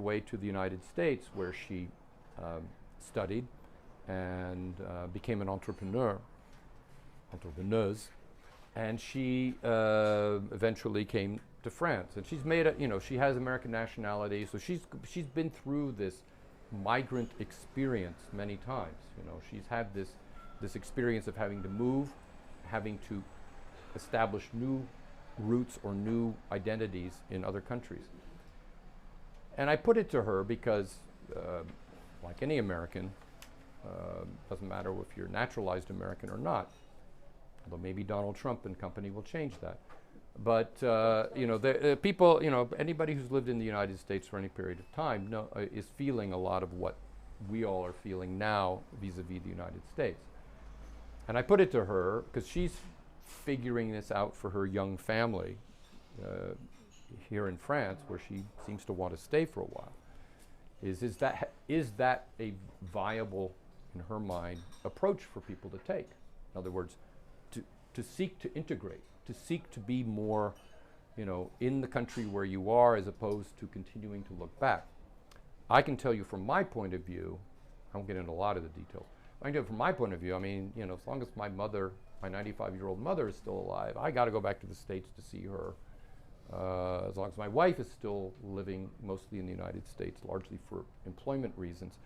[SPEAKER 2] way to the United States, where she studied and became an entrepreneuse. And she eventually came to France. And she's made she has American nationality, so she's been through this migrant experience many times. She's had this experience of having to move, having to establish new roots or new identities in other countries. And I put it to her because, like any American, doesn't matter if you're naturalized American or not, although maybe Donald Trump and company will change that. But people, anybody who's lived in the United States for any period of time is feeling a lot of what we all are feeling now vis-a-vis the United States. And I put it to her, because she's figuring this out for her young family here in France, where she seems to want to stay for a while. Is that a viable, in her mind, approach for people to take? In other words, to seek to integrate, to seek to be more, in the country where you are, as opposed to continuing to look back. I can tell you from my point of view, I won't get into a lot of the details. I can tell you from my point of view, I mean, as long as my mother, my 95-year-old mother, is still alive, I got to go back to the States to see her. As long as my wife is still living mostly in the United States, largely for employment reasons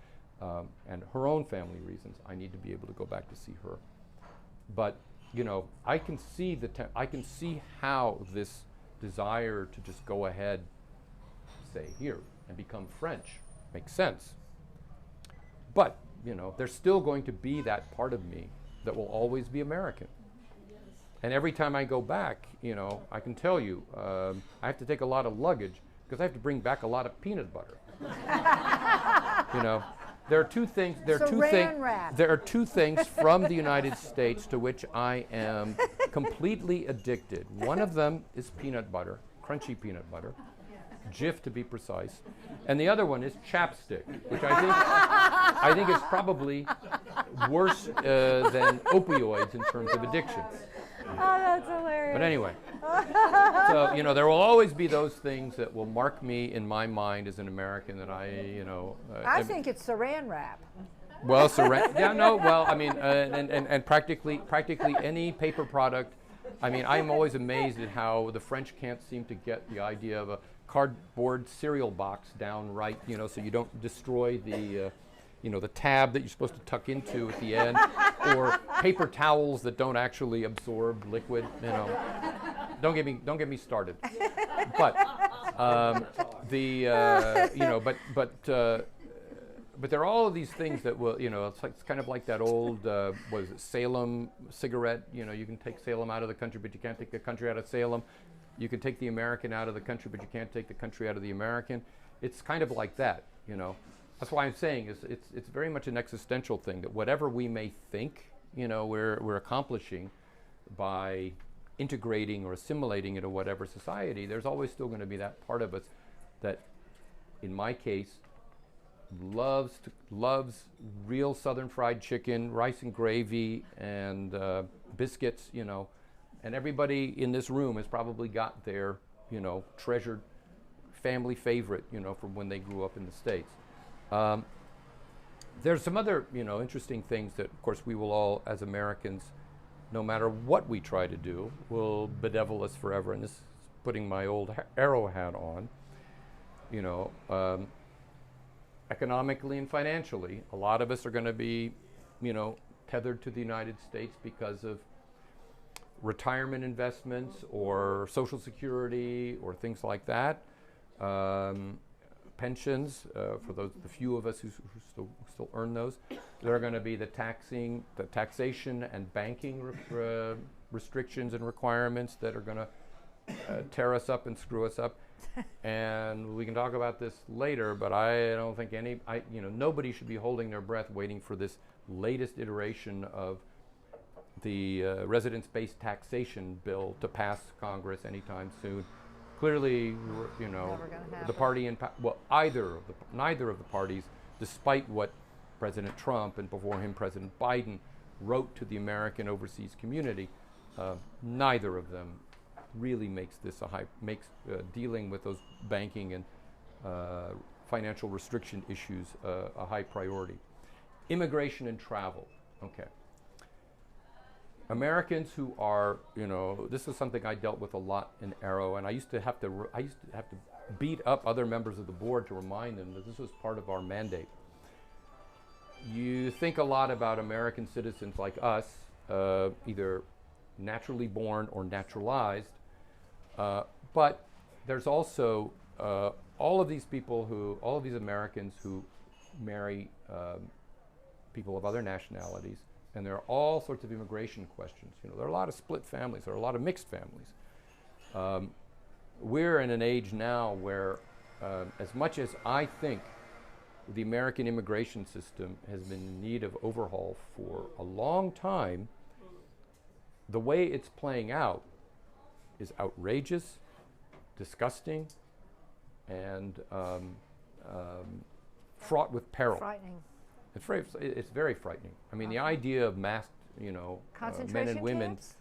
[SPEAKER 2] and her own family reasons, I need to be able to go back to see her. But I can see I can see how this desire to just go ahead, say here, and become French makes sense. But there's still going to be that part of me that will always be American.
[SPEAKER 8] Yes.
[SPEAKER 2] And every time I go back, I can tell you, I have to take a lot of luggage because I have to bring back a lot of peanut butter. There are two things. There are two things from the United States to which I am completely addicted. One of them is peanut butter, crunchy peanut butter, Jif to be precise, and the other one is chapstick, which I think is probably worse than opioids in terms of addiction.
[SPEAKER 1] Oh, that's hilarious.
[SPEAKER 2] But anyway, so there will always be those things that will mark me in my mind as an American that
[SPEAKER 1] I think it's saran wrap.
[SPEAKER 2] Well, well, I mean, and practically any paper product. I mean, I'm always amazed at how the French can't seem to get the idea of a cardboard cereal box down right, so you don't destroy the the tab that you're supposed to tuck into at the end, or paper towels that don't actually absorb liquid. Don't get me started. But but there are all of these things that will, it's kind of like that old, was it Salem cigarette? You can take Salem out of the country, but you can't take the country out of Salem. You can take the American out of the country, but you can't take the country out of the American. It's kind of like that, That's why I'm saying it's very much an existential thing, that whatever we may think, we're accomplishing by integrating or assimilating into whatever society, there's always still going to be that part of us that, in my case, loves real Southern fried chicken, rice and gravy, and biscuits, you know. And everybody in this room has probably got their, you know, treasured family favorite, you know, from when they grew up in the States. There's some other, you know, interesting things that, of course, we will all, as Americans, no matter what we try to do, will bedevil us forever. And this is putting my old arrow hat on. You know, economically and financially, a lot of us are going to be, you know, tethered to the United States because of retirement investments or Social Security or things like that. Pensions, for the few of us who still earn those. There are going to be the taxation and banking restrictions and requirements that are going to tear us up and screw us up. And we can talk about this later, but I don't think nobody should be holding their breath waiting for this latest iteration of the residence-based taxation bill to pass Congress anytime soon. Clearly, you know, the party neither of the parties, despite what President Trump and before him President Biden wrote to the American overseas community, neither of them really makes this dealing with those banking and financial restriction issues a high priority. Immigration and travel. Okay. Americans who are, you know, this is something I dealt with a lot in Arrow, and I used to have to beat up other members of the board to remind them that this was part of our mandate. You think a lot about American citizens like us, either naturally born or naturalized, but there's also all of these Americans who marry people of other nationalities. And there are all sorts of immigration questions. You know, there are a lot of split families. There are a lot of mixed families. We're in an age now where, as much as I think the American immigration system has been in need of overhaul for a long time, the way it's playing out is outrageous, disgusting, and fraught with peril.
[SPEAKER 1] Frightening.
[SPEAKER 2] It's very frightening. I mean, the idea of masked, you know, men and women,
[SPEAKER 1] camps?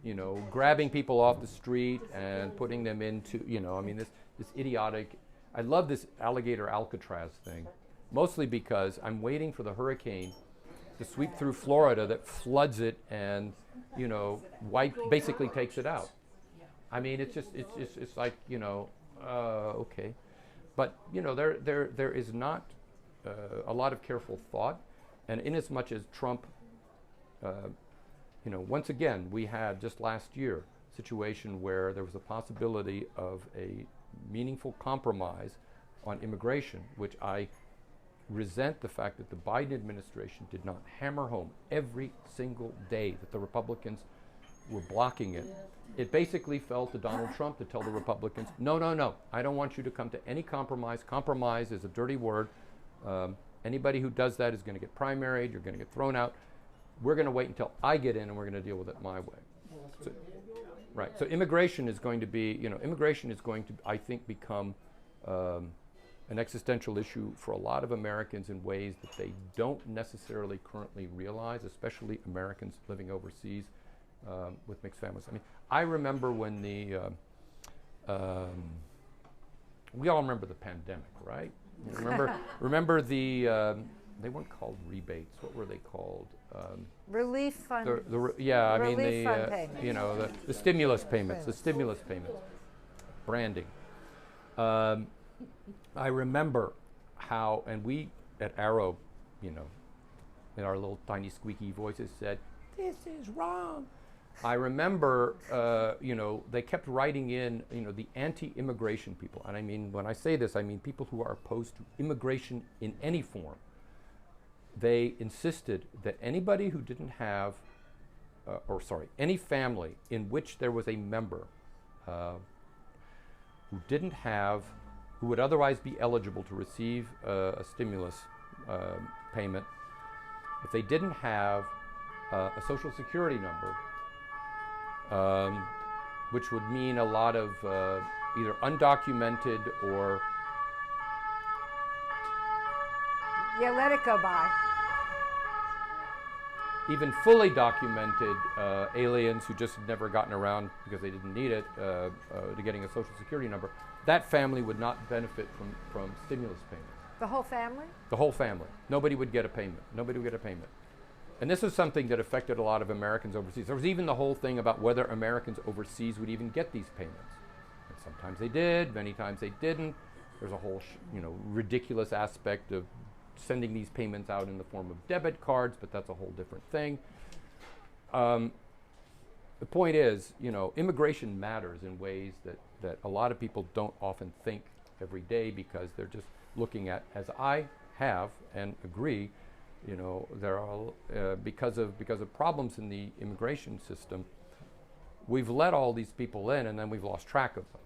[SPEAKER 2] you know, grabbing people off the street and putting them into, you know, I mean, this idiotic. I love this alligator Alcatraz thing, mostly because I'm waiting for the hurricane to sweep through Florida that floods it and, you know, basically takes it out. I mean, it's like, you know, okay, but you know, there is not a lot of careful thought, and inasmuch as Trump, you know, once again, we had just last year a situation where there was a possibility of a meaningful compromise on immigration, which I resent the fact that the Biden administration did not hammer home every single day that the Republicans were blocking it. It basically fell to Donald Trump to tell the Republicans, no, I don't want you to come to any compromise. Compromise is a dirty word. Anybody who does that is going to get primaried, you're going to get thrown out. We're going to wait until I get in and we're going to deal with it my way. So, right. So immigration is going to, I think, become an existential issue for a lot of Americans in ways that they don't necessarily currently realize, especially Americans living overseas with mixed families. I mean, I remember when we all remember the pandemic, right? Remember the, they weren't called rebates. What were they called?
[SPEAKER 1] Relief fund.
[SPEAKER 2] I mean
[SPEAKER 1] Relief fund payments.
[SPEAKER 2] you know, the stimulus payments. The stimulus payments. Branding. I remember how, and we at Arrow, you know, in our little tiny squeaky voices said, "This is wrong." I remember, you know, they kept writing in, you know, the anti-immigration people. And I mean, when I say this, I mean people who are opposed to immigration in any form. They insisted that anybody who didn't have, any family in which there was a member who would otherwise be eligible to receive a stimulus payment, if they didn't have a Social Security number, which would mean a lot of either undocumented or
[SPEAKER 1] Yeah, let it go by.
[SPEAKER 2] Even fully documented aliens who just had never gotten around because they didn't need it to getting a social security number, that family would not benefit from stimulus payments.
[SPEAKER 1] The whole family?
[SPEAKER 2] The whole family. Nobody would get a payment. Nobody would get a payment. And this is something that affected a lot of Americans overseas. There was even the whole thing about whether Americans overseas would even get these payments. And sometimes they did, many times they didn't. There's a whole ridiculous aspect of sending these payments out in the form of debit cards, but that's a whole different thing. The point is, immigration matters in ways that a lot of people don't often think every day because they're just looking at, as I have and agree, there are because of problems in the immigration system, we've let all these people in and then we've lost track of them.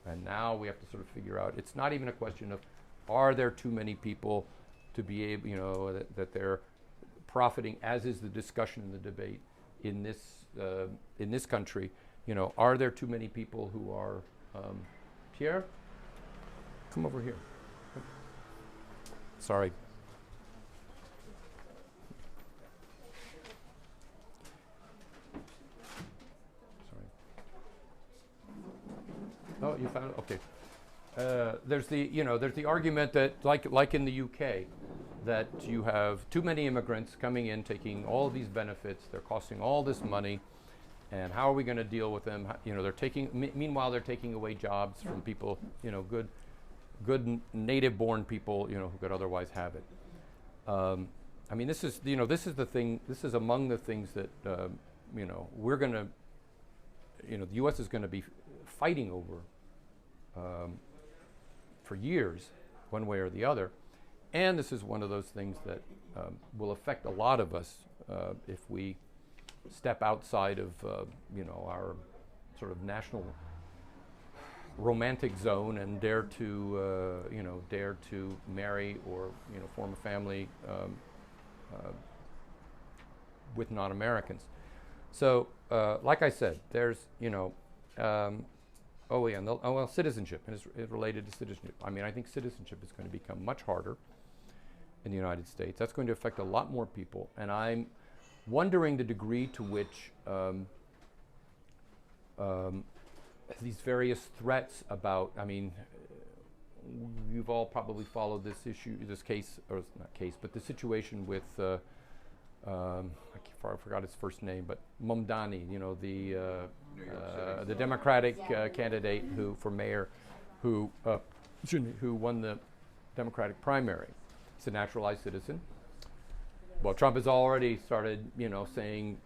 [SPEAKER 2] And now we have to sort of figure out, it's not even a question of, are there too many people to be able, that they're profiting, as is the discussion in the debate in this country. Are there too many people who are, Pierre, come over here. Sorry. Oh, you found it? Okay. There's the argument that, like in the UK, that you have too many immigrants coming in, taking all of these benefits. They're costing all this money, and how are we going to deal with them? They're taking. Meanwhile, they're taking away jobs from people, good native-born people, who could otherwise have it. This is the thing. This is among the things that we're going to, the U.S. is going to be fighting over for years, one way or the other. And this is one of those things that will affect a lot of us if we step outside of our sort of national romantic zone and dare to marry or form a family with non-Americans. So, like I said, there's citizenship is related to citizenship. I think citizenship is going to become much harder in the United States. That's going to affect a lot more people, and I'm wondering the degree to which these various threats about, you've all probably followed this case, or not case, but the situation with, I forgot his first name, but Mamdani, the Democratic candidate for mayor who won the Democratic primary. He's a naturalized citizen. Well, Trump has already started, saying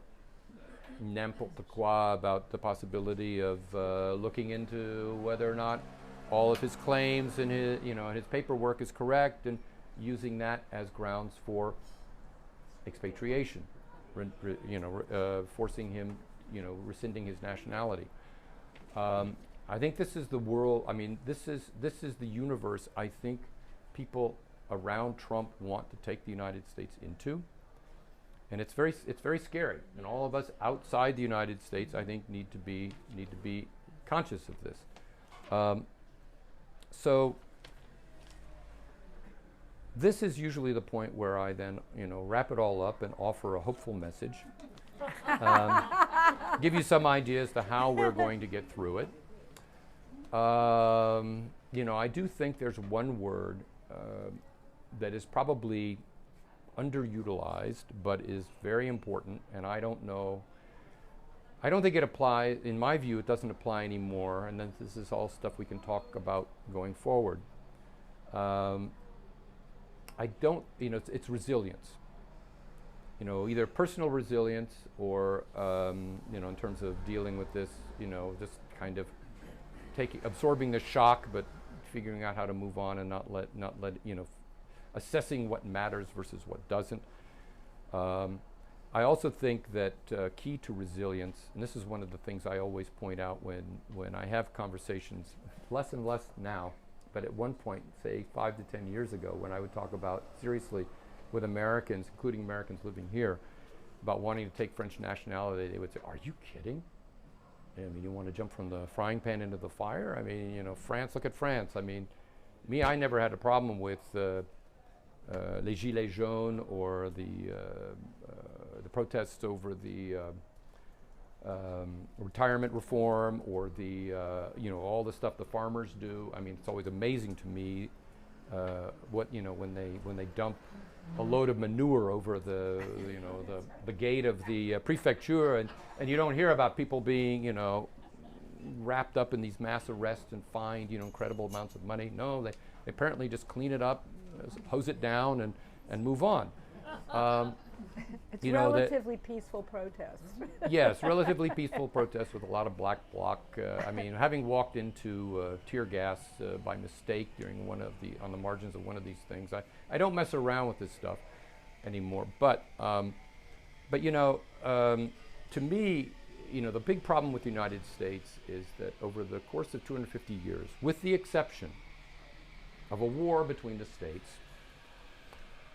[SPEAKER 2] n'importe quoi about the possibility of looking into whether or not all of his claims and his paperwork is correct, and using that as grounds for expatriation, forcing him, rescinding his nationality. I think this is the world. This is the universe I think people around Trump want to take the United States into, and it's very scary. And all of us outside the United States, I think, need to be conscious of this. So this is usually the point where I then wrap it all up and offer a hopeful message, give you some ideas to how we're going to get through it. I do think there's one word that is probably underutilized but is very important, and I don't think it applies, in my view, it doesn't apply anymore, and then this is all stuff we can talk about going forward. It's resilience. Either personal resilience or, in terms of dealing with this, just kind of absorbing the shock, but figuring out how to move on and not let assessing what matters versus what doesn't. I also think that key to resilience, and this is one of the things I always point out when I have conversations, less and less now, but at one point, say 5 to 10 years ago, when I would talk about seriously with Americans, including Americans living here, about wanting to take French nationality, they would say, "Are you kidding? You want to jump from the frying pan into the fire? France, look at France." I never had a problem with les gilets jaunes or the protests over the retirement reform or the all the stuff the farmers do. I mean, it's always amazing to me what when they dump a load of manure over the gate of the prefecture, and you don't hear about people being wrapped up in these mass arrests and fined incredible amounts of money. No, they apparently just clean it up, hose it down, and move on.
[SPEAKER 1] It's relatively peaceful protests.
[SPEAKER 2] Yes, relatively peaceful protests with a lot of black bloc. I mean, having walked into tear gas by mistake during on the margins of one of these things, I don't mess around with this stuff anymore. But to me, the big problem with the United States is that over the course of 250 years, with the exception of a war between the states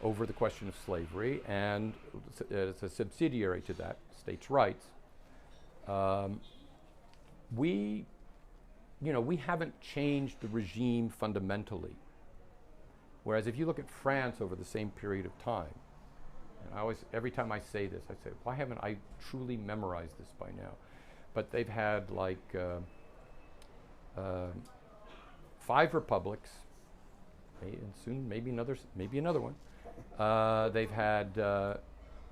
[SPEAKER 2] over the question of slavery and as a subsidiary to that, states' rights, we haven't changed the regime fundamentally. Whereas if you look at France over the same period of time, and every time I say this, I say, why haven't I truly memorized this by now? But they've had 5 republics, and soon maybe another one. They've had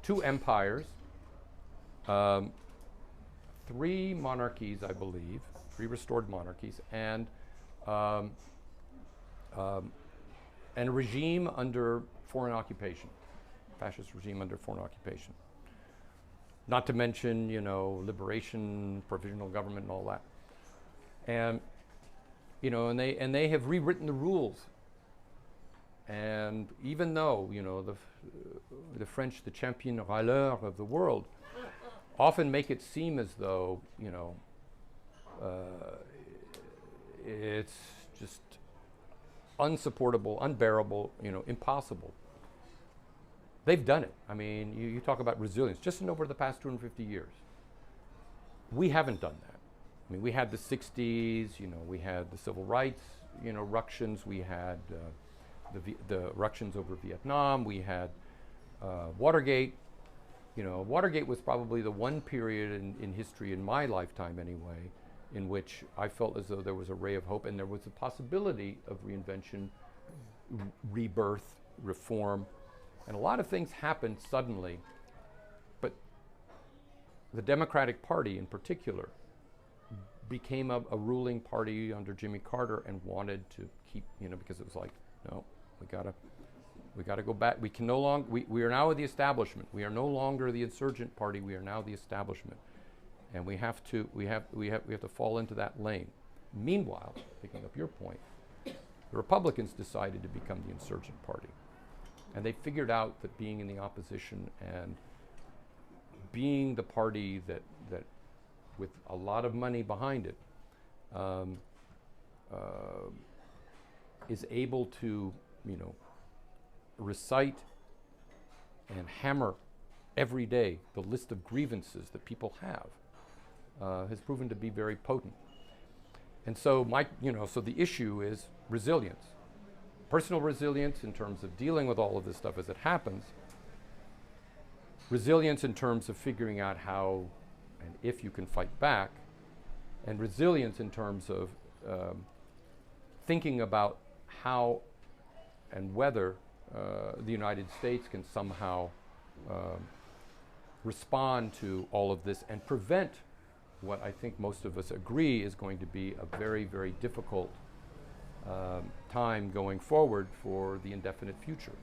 [SPEAKER 2] 2 empires, 3 monarchies, I believe, 3 restored monarchies, and a regime under foreign occupation, fascist regime under foreign occupation. Not to mention, liberation, provisional government, and all that. And and they have rewritten the rules. And even though, the French, the champion râleur of the world, often make it seem as though, it's just unsupportable, unbearable, impossible. They've done it. I mean, you talk about resilience, just over the past 250 years. We haven't done that. I mean, we had the 60s, we had the civil rights, ructions, we had the ructions over Vietnam, we had Watergate. Watergate was probably the one period in history, in my lifetime anyway, in which I felt as though there was a ray of hope and there was a possibility of reinvention, rebirth, reform. And a lot of things happened suddenly, but the Democratic Party in particular became a ruling party under Jimmy Carter and wanted to keep, because it was like, no, we gotta go back. We can no longer, we are now the establishment. We are no longer the insurgent party. We are now the establishment. And we have to fall into that lane. Meanwhile, picking up your point, the Republicans decided to become the insurgent party. And they figured out that being in the opposition and being the party that with a lot of money behind it is able to, recite and hammer every day the list of grievances that people have, has proven to be very potent. And so so the issue is resilience. Personal resilience in terms of dealing with all of this stuff as it happens, resilience in terms of figuring out how and if you can fight back, and resilience in terms of thinking about how and whether the United States can somehow respond to all of this and prevent what I think most of us agree is going to be a very, very difficult time going forward for the indefinite future.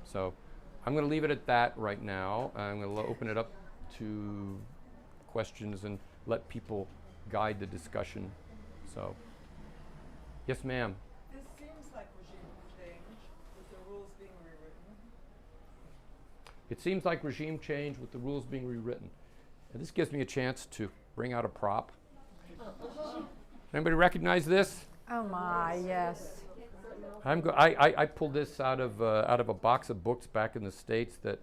[SPEAKER 2] So I'm going to leave it at that right now. I'm going to open it up to questions and let people guide the discussion. So, yes, ma'am.
[SPEAKER 9] This seems like regime change with the rules being rewritten.
[SPEAKER 2] It seems like regime change with the rules being rewritten. And this gives me a chance to bring out a prop. Anybody recognize this?
[SPEAKER 1] Oh my, yes.
[SPEAKER 2] I pulled this out of a box of books back in the States that,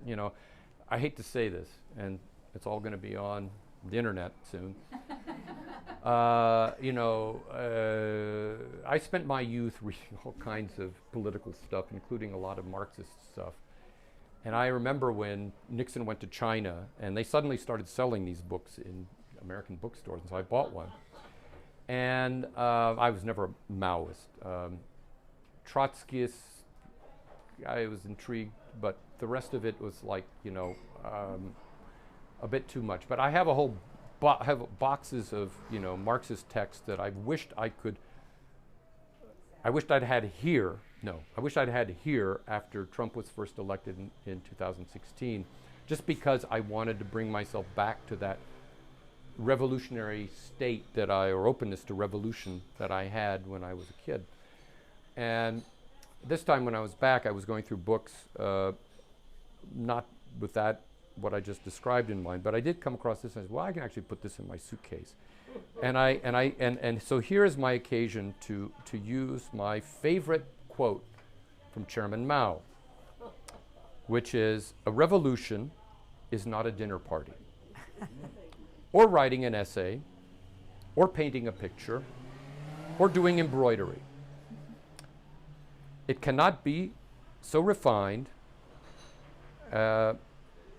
[SPEAKER 2] I hate to say this, and it's all going to be on the internet soon. I spent my youth reading all kinds of political stuff, including a lot of Marxist stuff. And I remember when Nixon went to China, and they suddenly started selling these books in American bookstores, and so I bought one. And I was never a Maoist. Trotskyist, I was intrigued, but the rest of it was like, a bit too much. But I have a whole boxes of, Marxist texts that I wished I'd had here. No, I wish I'd had here after Trump was first elected in 2016, just because I wanted to bring myself back to that revolutionary state or openness to revolution that I had when I was a kid. And this time when I was back, I was going through books, not with what I just described in mind, but I did come across this and I said, well, I can actually put this in my suitcase. And so here is my occasion to use my favorite quote from Chairman Mao, which is, "A revolution is not a dinner party, or writing an essay, or painting a picture, or doing embroidery. It cannot be so refined,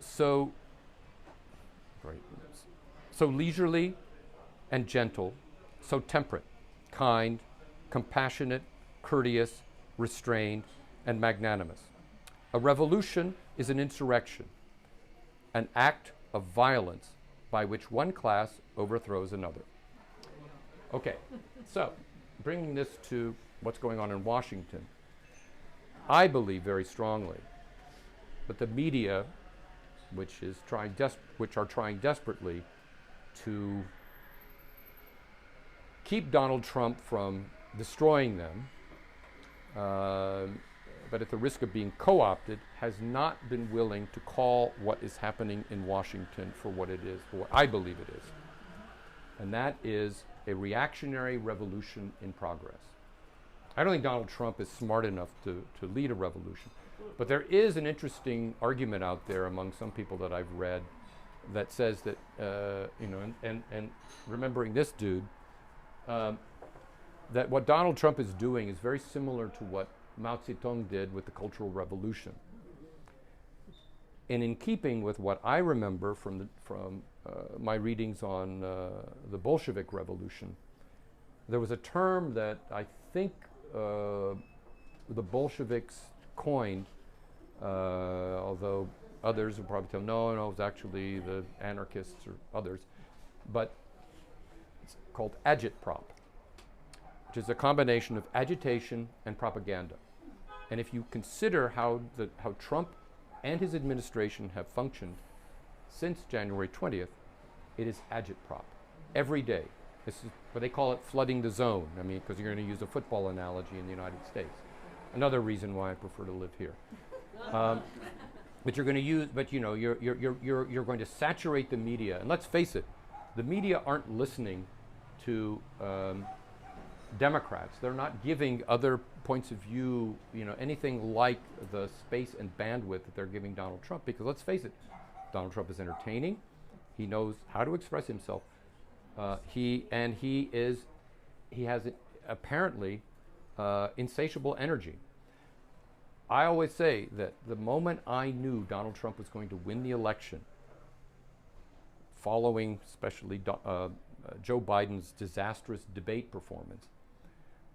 [SPEAKER 2] so leisurely and gentle, so temperate, kind, compassionate, courteous, restrained, and magnanimous. A revolution is an insurrection, an act of violence by which one class overthrows another." Okay, so bringing this to what's going on in Washington, I believe very strongly that the media, which are trying desperately to keep Donald Trump from destroying them, but at the risk of being co-opted, has not been willing to call what is happening in Washington for what it is, for what I believe it is. And that is a reactionary revolution in progress. I don't think Donald Trump is smart enough to lead a revolution. But there is an interesting argument out there among some people that I've read that says that, and remembering this dude, that what Donald Trump is doing is very similar to what Mao Zedong did with the Cultural Revolution. And in keeping with what I remember from my readings on the Bolshevik Revolution, there was a term that I think the Bolsheviks coined, although others will probably tell, no, it was actually the anarchists or others, but it's called agitprop, which is a combination of agitation and propaganda. And if you consider how Trump and his administration have functioned since January 20th, it is agitprop every day. This is what they call it, flooding the zone. I mean, because you're going to use a football analogy in the United States. Another reason why I prefer to live here. But you're going to use, but you're going to saturate the media. And let's face it, the media aren't listening to Democrats. They're not giving other points of view, anything like the space and bandwidth that they're giving Donald Trump. Because let's face it, Donald Trump is entertaining. He knows how to express himself. He has apparently insatiable energy. I always say that the moment I knew Donald Trump was going to win the election, following especially Joe Biden's disastrous debate performance,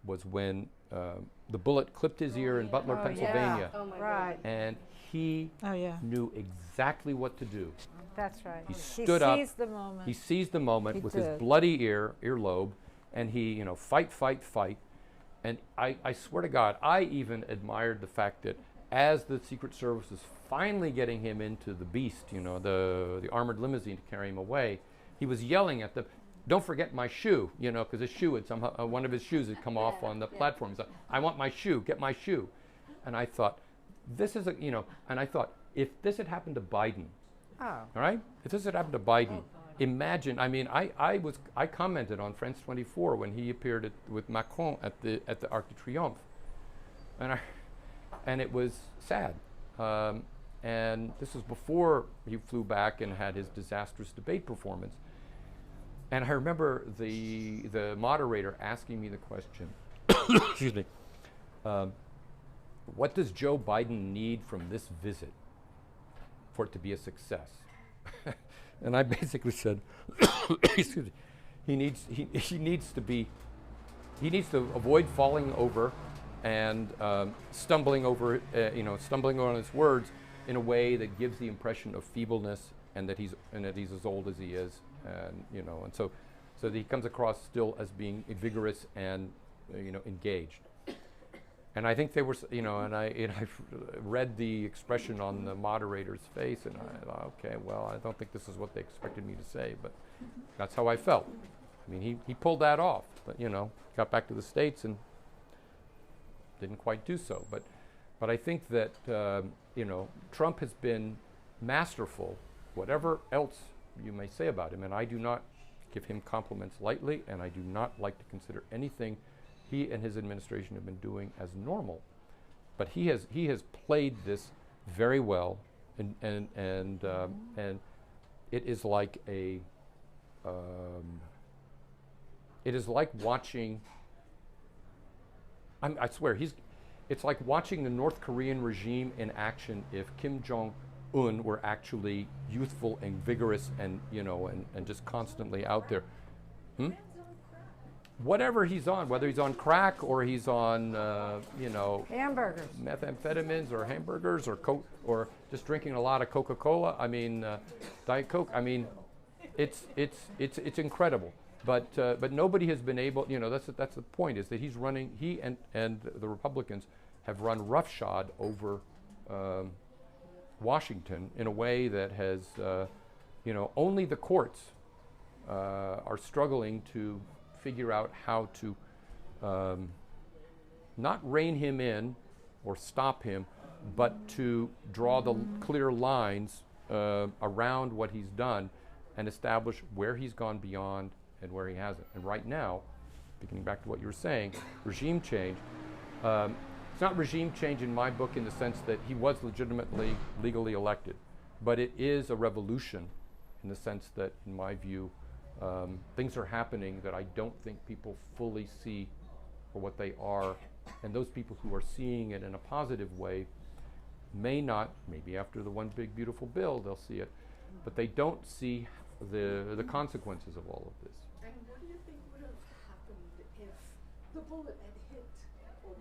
[SPEAKER 2] was when the bullet clipped his ear in Butler, Pennsylvania,
[SPEAKER 5] Oh my
[SPEAKER 1] Right.
[SPEAKER 2] and he knew exactly what to do.
[SPEAKER 1] That's right.
[SPEAKER 2] He stood up.
[SPEAKER 1] seized the moment.
[SPEAKER 2] He seized the moment
[SPEAKER 1] He
[SPEAKER 2] with
[SPEAKER 1] did.
[SPEAKER 2] his bloody earlobe, and he, fight. And I swear to God, I even admired the fact that as the Secret Service was finally getting him into the beast, the armored limousine to carry him away, he was yelling at them, "Don't forget my shoe," because his shoe had somehow, one of his shoes had come off on the platform. So, "I want my shoe, get my shoe." And I thought, and I thought, if this had happened to Biden,
[SPEAKER 1] Oh.
[SPEAKER 2] all right? If this had happened to Biden, imagine. I mean, I commented on France 24 when he appeared with Macron at the Arc de Triomphe, and it was sad. And this was before he flew back and had his disastrous debate performance. And I remember the moderator asking me the question, excuse me, what does Joe Biden need from this visit for it to be a success? And I basically said, excuse me, he needs to avoid falling over and stumbling on his words in a way that gives the impression of feebleness and that he's as old as he is, and so that he comes across still as being vigorous and engaged. And I think they were, and I read the expression on the moderator's face, and I thought, okay, well, I don't think this is what they expected me to say, but that's how I felt. I mean, he pulled that off, but got back to the States and didn't quite do so. But I think that Trump has been masterful, whatever else you may say about him, and I do not give him compliments lightly, and I do not like to consider anything he and his administration have been doing as normal. But he has played this very well, and it is like watching. I swear, it's like watching the North Korean regime in action if Kim Jong-un were actually youthful and vigorous and just constantly out there. Whatever he's on, whether he's on crack or he's on,
[SPEAKER 1] Hamburgers.
[SPEAKER 2] methamphetamines or hamburgers or just drinking a lot of Coca-Cola. I mean, Diet Coke. I mean, it's incredible. But nobody has been able. That's the point, is that he's running. He and the Republicans have run roughshod over Washington in a way that has, only the courts are struggling to figure out how to not rein him in or stop him, but to draw the clear lines around what he's done and establish where he's gone beyond and where he hasn't. And right now, beginning back to what you were saying, regime change, it's not regime change in my book in the sense that he was legitimately, legally elected, but it is a revolution in the sense that, in my view, things are happening that I don't think people fully see for what they are, and those people who are seeing it in a positive way may not, maybe after the one big beautiful bill they'll see it, but they don't see the consequences of all of this.
[SPEAKER 11] And what do you think would have happened if the bullet had hit or what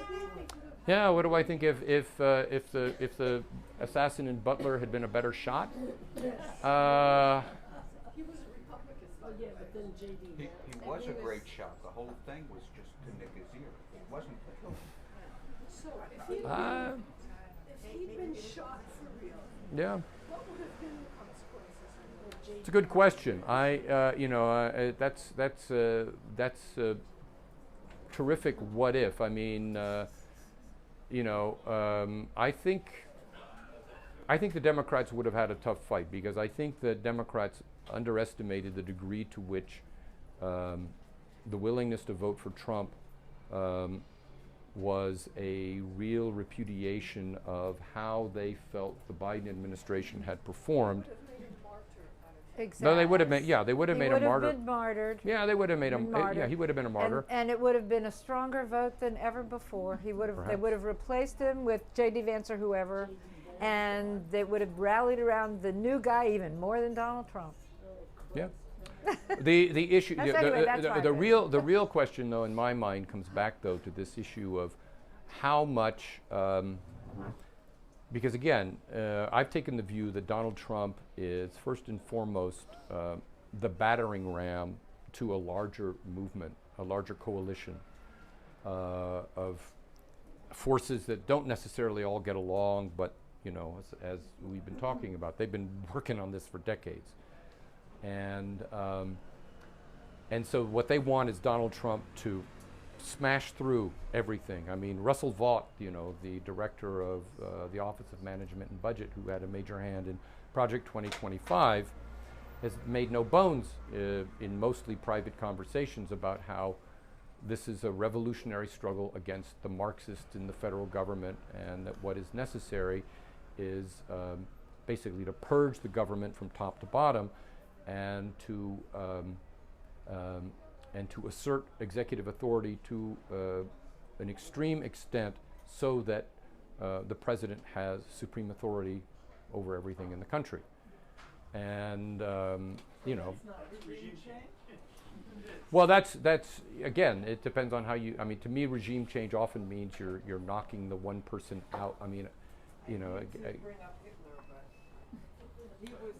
[SPEAKER 11] do you think would have
[SPEAKER 2] Yeah, what do I think if the assassin in Butler had been a better shot?
[SPEAKER 11] He was a Republican.
[SPEAKER 8] Oh, yeah, but then JD.
[SPEAKER 10] He was a great shot. The whole thing was just to nick his ear. It wasn't.
[SPEAKER 11] So if he'd been shot for real,
[SPEAKER 2] Yeah.
[SPEAKER 11] what would have been the consequences?
[SPEAKER 2] It's a good question. That's a terrific what if. I mean, I think the Democrats would have had a tough fight, because I think the Democrats underestimated the degree to which the willingness to vote for Trump was a real repudiation of how they felt the Biden administration had performed.
[SPEAKER 1] Exactly.
[SPEAKER 2] No, they would have made. Yeah, they would have made a martyr.
[SPEAKER 1] He would have been martyred.
[SPEAKER 2] Yeah, they would have made him.
[SPEAKER 1] Martyred.
[SPEAKER 2] Yeah, he would have been a martyr.
[SPEAKER 1] And it would have been a stronger vote than ever before. They would have replaced him with J.D. Vance or whoever, and they would have rallied around the new guy even more than Donald Trump.
[SPEAKER 2] Yeah. The issue,
[SPEAKER 1] That's anyway, that's my
[SPEAKER 2] the
[SPEAKER 1] opinion.
[SPEAKER 2] real question, though, in my mind, comes back though to this issue of how much. Because again, I've taken the view that Donald Trump is first and foremost the battering ram to a larger movement, a larger coalition of forces that don't necessarily all get along, but as we've been talking about, they've been working on this for decades, and so what they want is Donald Trump to smash through everything. I mean, Russell Vought, the director of the Office of Management and Budget, who had a major hand in Project 2025, has made no bones in mostly private conversations about how this is a revolutionary struggle against the Marxists in the federal government, and that what is necessary is basically to purge the government from top to bottom and to assert executive authority to an extreme extent, so that the president has supreme authority over everything in the country. And you know,
[SPEAKER 6] Regime change?
[SPEAKER 2] well, that's again, it depends on how you. I mean, to me, regime change often means you're knocking the one person out. I mean, you know.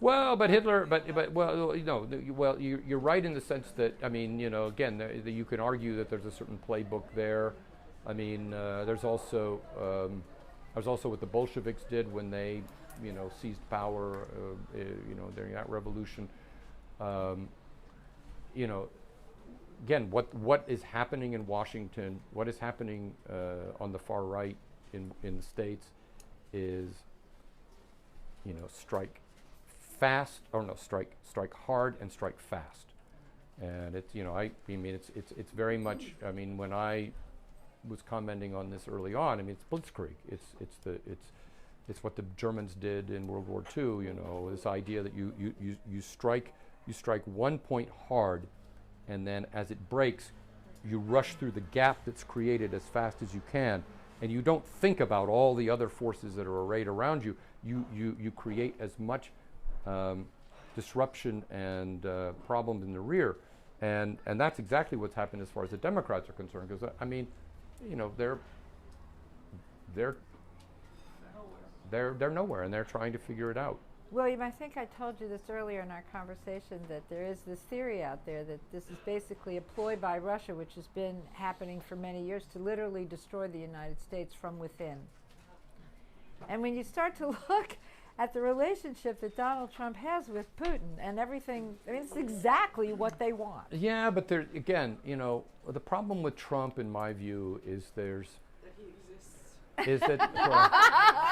[SPEAKER 2] Well, but Hitler, well, you know, well, you're right in the sense that, I mean, you know, again, you can argue that there's a certain playbook there. I mean, there's also what the Bolsheviks did when they, you know, seized power, you know, during that revolution. You know, again, what is happening in Washington, what is happening on the far right in the States is, you know, strike fast, or no, strike hard and strike fast. And it's, you know, I mean, it's very much, I mean, when I was commenting on this early on, I mean, it's blitzkrieg. It's what the Germans did in World War II, you know, this idea that you strike one point hard, and then as it breaks, you rush through the gap that's created as fast as you can, and you don't think about all the other forces that are arrayed around you. You create as much disruption and problems in the rear, and that's exactly what's happened as far as the Democrats are concerned. Because I mean, you know, they're nowhere, and they're trying to figure it out.
[SPEAKER 1] William, I think I told you this earlier in our conversation, that there is this theory out there that this is basically a ploy by Russia, which has been happening for many years, to literally destroy the United States from within. And when you start to look at the relationship that Donald Trump has with Putin and everything, I mean, it's exactly what they want.
[SPEAKER 2] Yeah, but there again, you know, the problem with Trump, in my view, is that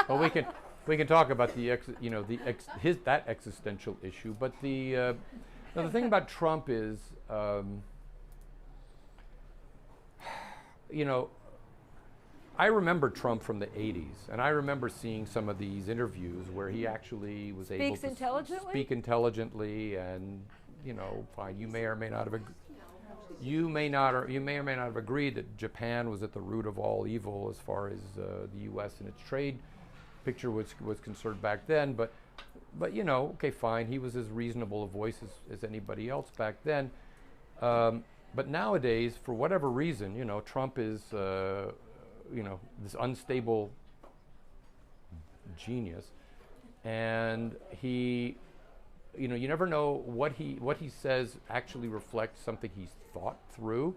[SPEAKER 2] well, we can talk about that existential issue, but the thing about Trump is, you know, I remember Trump from the 80s, and I remember seeing some of these interviews where he actually was able to speak intelligently, and, you know, fine, you may or may not have agreed that Japan was at the root of all evil as far as the U.S. and its trade picture was concerned back then, but you know, okay, fine, he was as reasonable a voice as anybody else back then. But nowadays, for whatever reason, you know, Trump is you know, this unstable genius, and he, you know, you never know what he says actually reflects something he's thought through,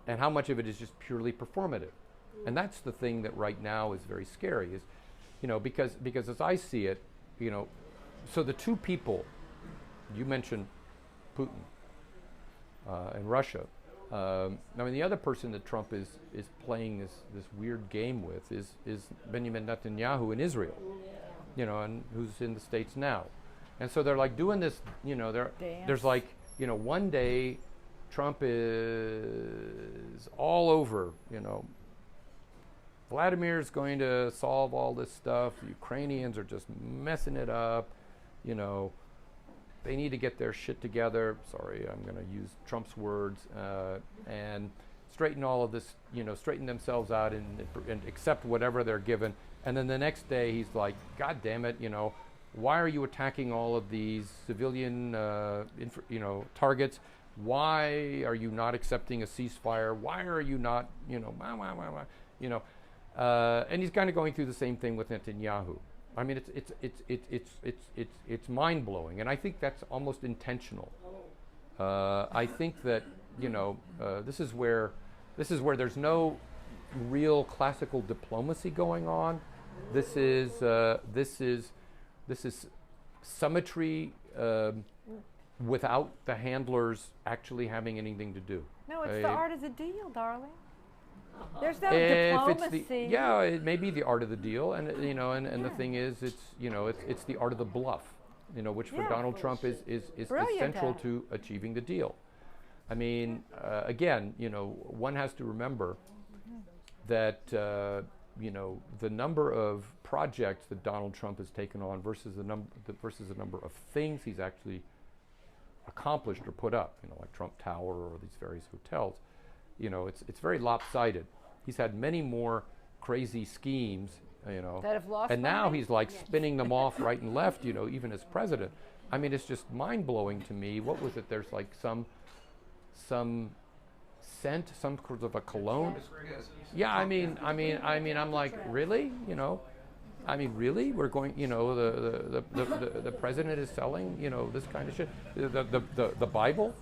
[SPEAKER 2] and how much of it is just purely performative. And that's the thing that right now is very scary, is, you know, because as I see it, you know, so the two people you mentioned, Putin and Russia. I mean, the other person that Trump is playing this weird game with is Benjamin Netanyahu in Israel, you know, and who's in the States now. And so they're like doing this, you know, there's like, you know, one day Trump is all over, you know, Vladimir's going to solve all this stuff, the Ukrainians are just messing it up, you know, they need to get their shit together. Sorry, I'm going to use Trump's words, and straighten all of this, you know, straighten themselves out and accept whatever they're given. And then the next day he's like, God damn it, you know, why are you attacking all of these civilian, you know, targets? Why are you not accepting a ceasefire? Why are you not, you know, you know? And he's kind of going through the same thing with Netanyahu. I mean, it's mind blowing, and I think that's almost intentional. I think that, you know, this is where there's no real classical diplomacy going on. This is symmetry without the handlers actually having anything to do.
[SPEAKER 1] No, it's the art of the deal, darling. There's no diplomacy.
[SPEAKER 2] It may be the art of the deal, and you know, and the thing is, it's, you know, it's the art of the bluff, you know, which for Donald Trump is essential to achieving the deal. I mean, again, you know, one has to remember that you know, the number of projects that Donald Trump has taken on versus the number of things he's actually accomplished or put up, like Trump Tower or these various hotels. It's very lopsided. He's had many more crazy schemes,
[SPEAKER 1] That have lost
[SPEAKER 2] and now
[SPEAKER 1] money?
[SPEAKER 2] he's like spinning them off right and left, even as president. I mean, it's just mind-blowing to me. What was it? There's like some scent, some sort of a cologne. Yeah, I mean, I'm like, really? I mean, really? We're going, the president is selling, this kind of shit. The Bible,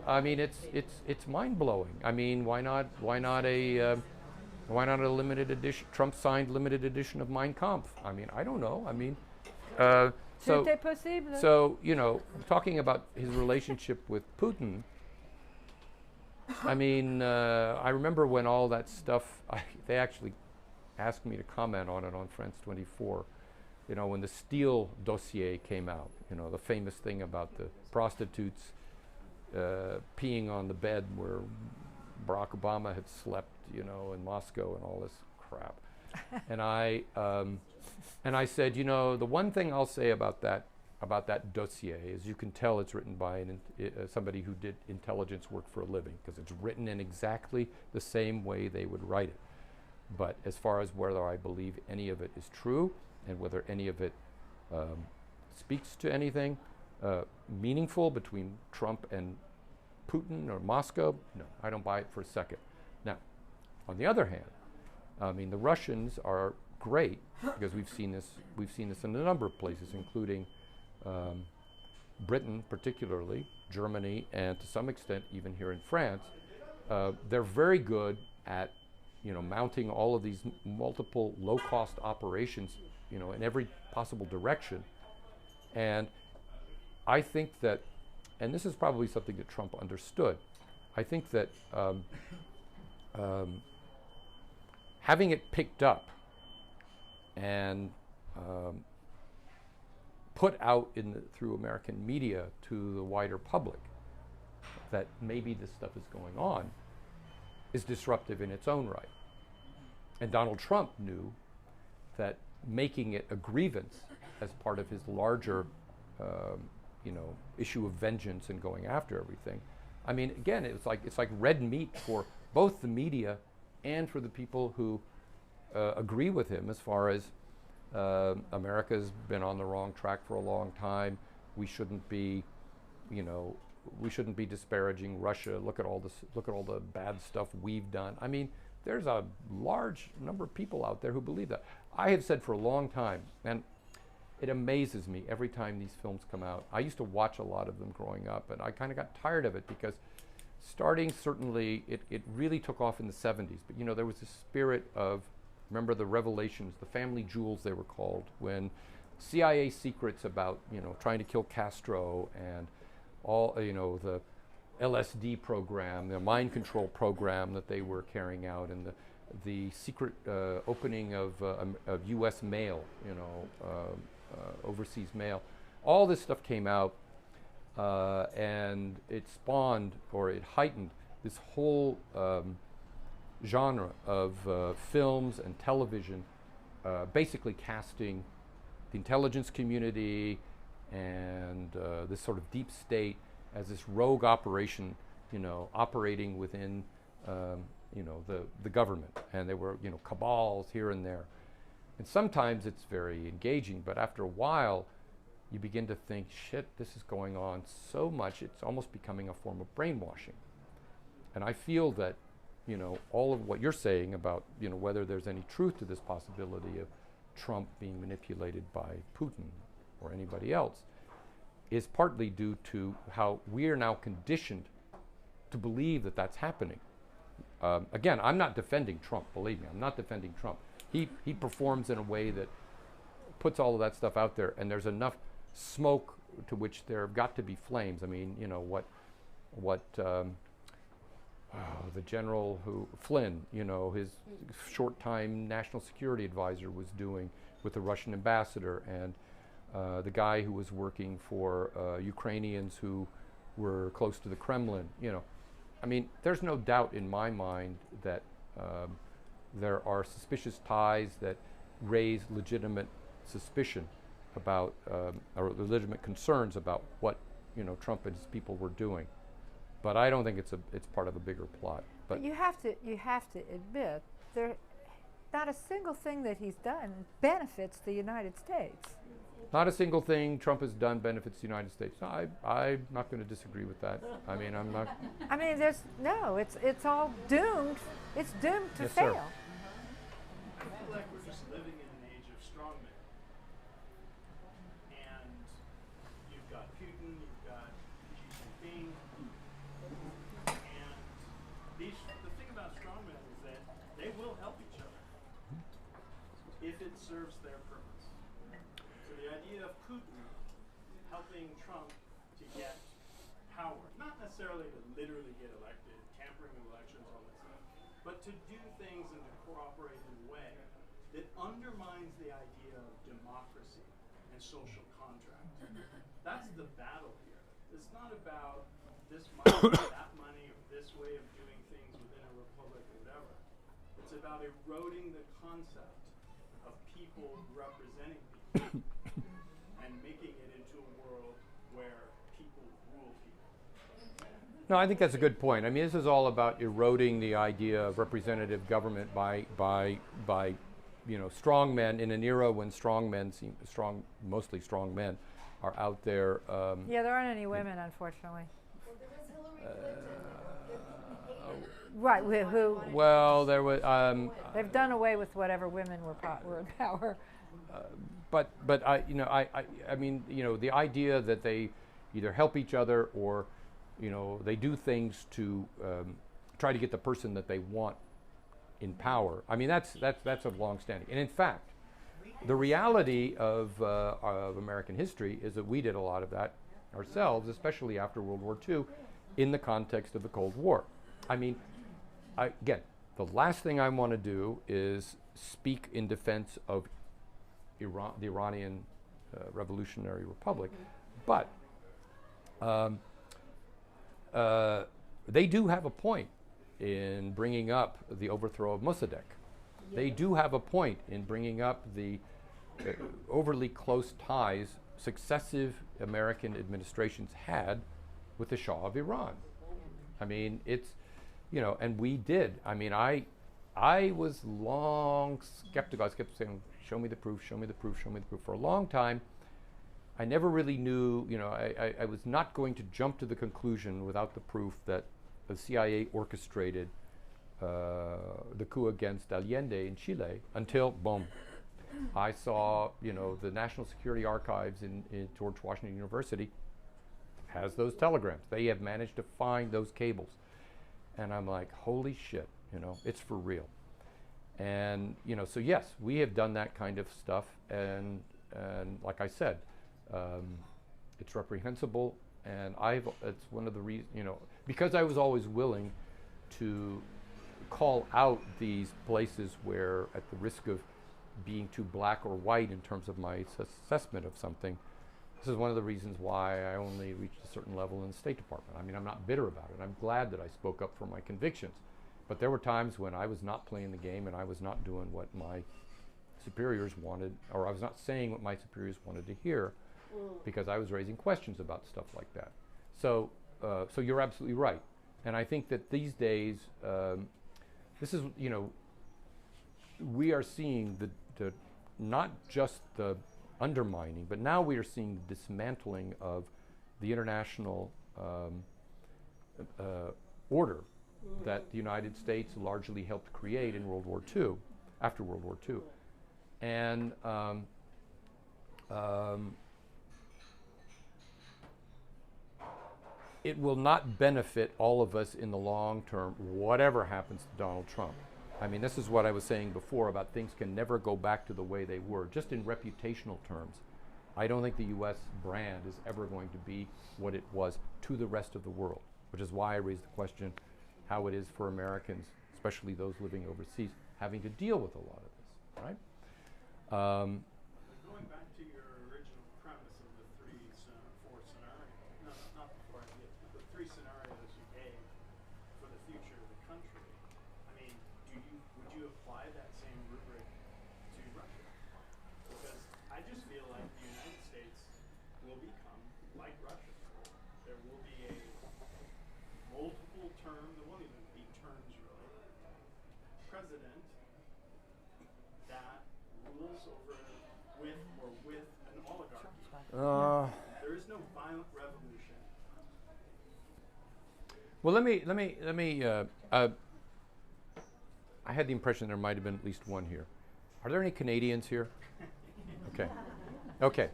[SPEAKER 2] I mean, it's mind-blowing. I mean, why not a limited edition? Trump signed limited edition of Mein Kampf. I mean, I don't know. I mean,
[SPEAKER 1] Tout est possible.
[SPEAKER 2] so talking about his relationship with Putin. I mean, I remember when all that stuff. They actually asked me to comment on it on France 24. When the Steele dossier came out. The famous thing about the prostitutes peeing on the bed where Barack Obama had slept, in Moscow and all this crap. And I said, the one thing I'll say about that dossier is you can tell it's written by somebody who did intelligence work for a living, because it's written in exactly the same way they would write it. But as far as whether I believe any of it is true and whether any of it speaks to anything meaningful between Trump and Putin or Moscow, no, I don't buy it for a second. Now, on the other hand, I mean, the Russians are great, because we've seen this in a number of places, including Britain, particularly Germany, and to some extent even here in France. They're very good at mounting all of these multiple low-cost operations, in every possible direction. And I think that, and this is probably something that Trump understood, I think that having it picked up and put out through American media to the wider public that maybe this stuff is going on is disruptive in its own right. And Donald Trump knew that making it a grievance as part of his larger issue of vengeance and going after everything. I mean, again, it's like red meat for both the media and for the people who agree with him, as far as America's been on the wrong track for a long time. We shouldn't be disparaging Russia. Look at all the bad stuff we've done. I mean, there's a large number of people out there who believe that. I have said for a long time, and it amazes me every time these films come out. I used to watch a lot of them growing up, and I kind of got tired of it, because starting, certainly, it really took off in the 70s. But there was this spirit of, remember the revelations, the family jewels they were called, when CIA secrets about trying to kill Castro, and all the LSD program, the mind control program that they were carrying out, and the secret opening of U.S. mail, overseas mail. All this stuff came out, and it spawned, or it heightened, this whole genre of films and television, basically casting the intelligence community and this sort of deep state as this rogue operation, operating within, the government. And there were, cabals here and there. And sometimes it's very engaging, but after a while, you begin to think, shit, this is going on so much, it's almost becoming a form of brainwashing. And I feel that, all of what you're saying about, whether there's any truth to this possibility of Trump being manipulated by Putin or anybody else, is partly due to how we are now conditioned to believe that that's happening. Again, I'm not defending Trump, believe me, I'm not defending Trump. He performs in a way that puts all of that stuff out there, and there's enough smoke to which there have got to be flames. I mean, the general Flynn, his short-time national security advisor was doing with the Russian ambassador, and the guy who was working for Ukrainians who were close to the Kremlin. I mean, there's no doubt in my mind that there are suspicious ties that raise legitimate suspicion about, or legitimate concerns about what Trump and his people were doing. But I don't think it's part of a bigger plot.
[SPEAKER 1] But you have to admit there, not a single thing that he's done benefits the United States.
[SPEAKER 2] Not a single thing Trump has done benefits the United States. No, I'm not going to disagree with that. I mean, I'm not.
[SPEAKER 1] I mean, it's all doomed. It's doomed to
[SPEAKER 2] Yes, sir.
[SPEAKER 1] fail.
[SPEAKER 3] I feel like we're just living in an age of strongmen. And you've got Putin, you've got Xi Jinping, and the thing about strongmen is that they will help each other if it serves their purpose. So the idea of Putin helping Trump to get power, not necessarily to literally get elected, tampering of elections, all that stuff, but to do things and to cooperate in a way that undermines the idea of democracy and social contract. That's the battle here. It's not about this money or that money or this way of doing things within a republic or whatever. It's about eroding the concept of people representing people and making it into a world where people rule people.
[SPEAKER 2] No, I think that's a good point. I mean, this is all about eroding the idea of representative government by strong men in an era when mostly strong men, are out there.
[SPEAKER 1] Yeah, there aren't any women, unfortunately.
[SPEAKER 5] Well, there was Hillary Clinton.
[SPEAKER 1] Right, who
[SPEAKER 2] Well, there was.
[SPEAKER 1] they've done away with whatever women were in power.
[SPEAKER 2] But I mean the idea that they either help each other or they do things to try to get the person that they want in power. I mean that's a long-standing. And in fact, the reality of American history is that we did a lot of that ourselves, especially after World War II, in the context of the Cold War. I mean, again, the last thing I want to do is speak in defense of Iran, the Iranian Revolutionary Republic, but they do have a point in bringing up the overthrow of Mossadegh. They do have a point in bringing up the overly close ties successive American administrations had with the Shah of Iran. I mean, it's, and we did. I mean, I was long skeptical. I kept saying, show me the proof, show me the proof, show me the proof. For a long time, I never really knew, I was not going to jump to the conclusion without the proof that the CIA orchestrated the coup against Allende in Chile until, boom, I saw, the National Security Archives in George Washington University has those telegrams. They have managed to find those cables. And I'm like, holy shit, it's for real. And, so yes, we have done that kind of stuff. And like I said, it's reprehensible. And it's one of the reasons, because I was always willing to call out these places where, at the risk of being too black or white in terms of my assessment of something, this is one of the reasons why I only reached a certain level in the State Department. I mean, I'm not bitter about it. I'm glad that I spoke up for my convictions. But there were times when I was not playing the game and I was not doing what my superiors wanted, or I was not saying what my superiors wanted to hear, because I was raising questions about stuff like that. So you're absolutely right. And I think that these days, this is, we are seeing the not just the undermining, but now we are seeing the dismantling of the international order that the United States largely helped create in World War II, after World War II. And it will not benefit all of us in the long term, whatever happens to Donald Trump. I mean, this is what I was saying before about things can never go back to the way they were, just in reputational terms. I don't think the U.S. brand is ever going to be what it was to the rest of the world, which is why I raised the question how it is for Americans, especially those living overseas, having to deal with a lot of this, right?
[SPEAKER 3] Going back to your original premise of the four scenarios, not before I get to the three scenarios you gave for the future of the country. I mean, would you apply that same rubric to Russia? Because I just feel like the United States will become like Russia.
[SPEAKER 2] Well, let me. I had the impression there might have been at least one here. Are there any Canadians here? Okay. Okay.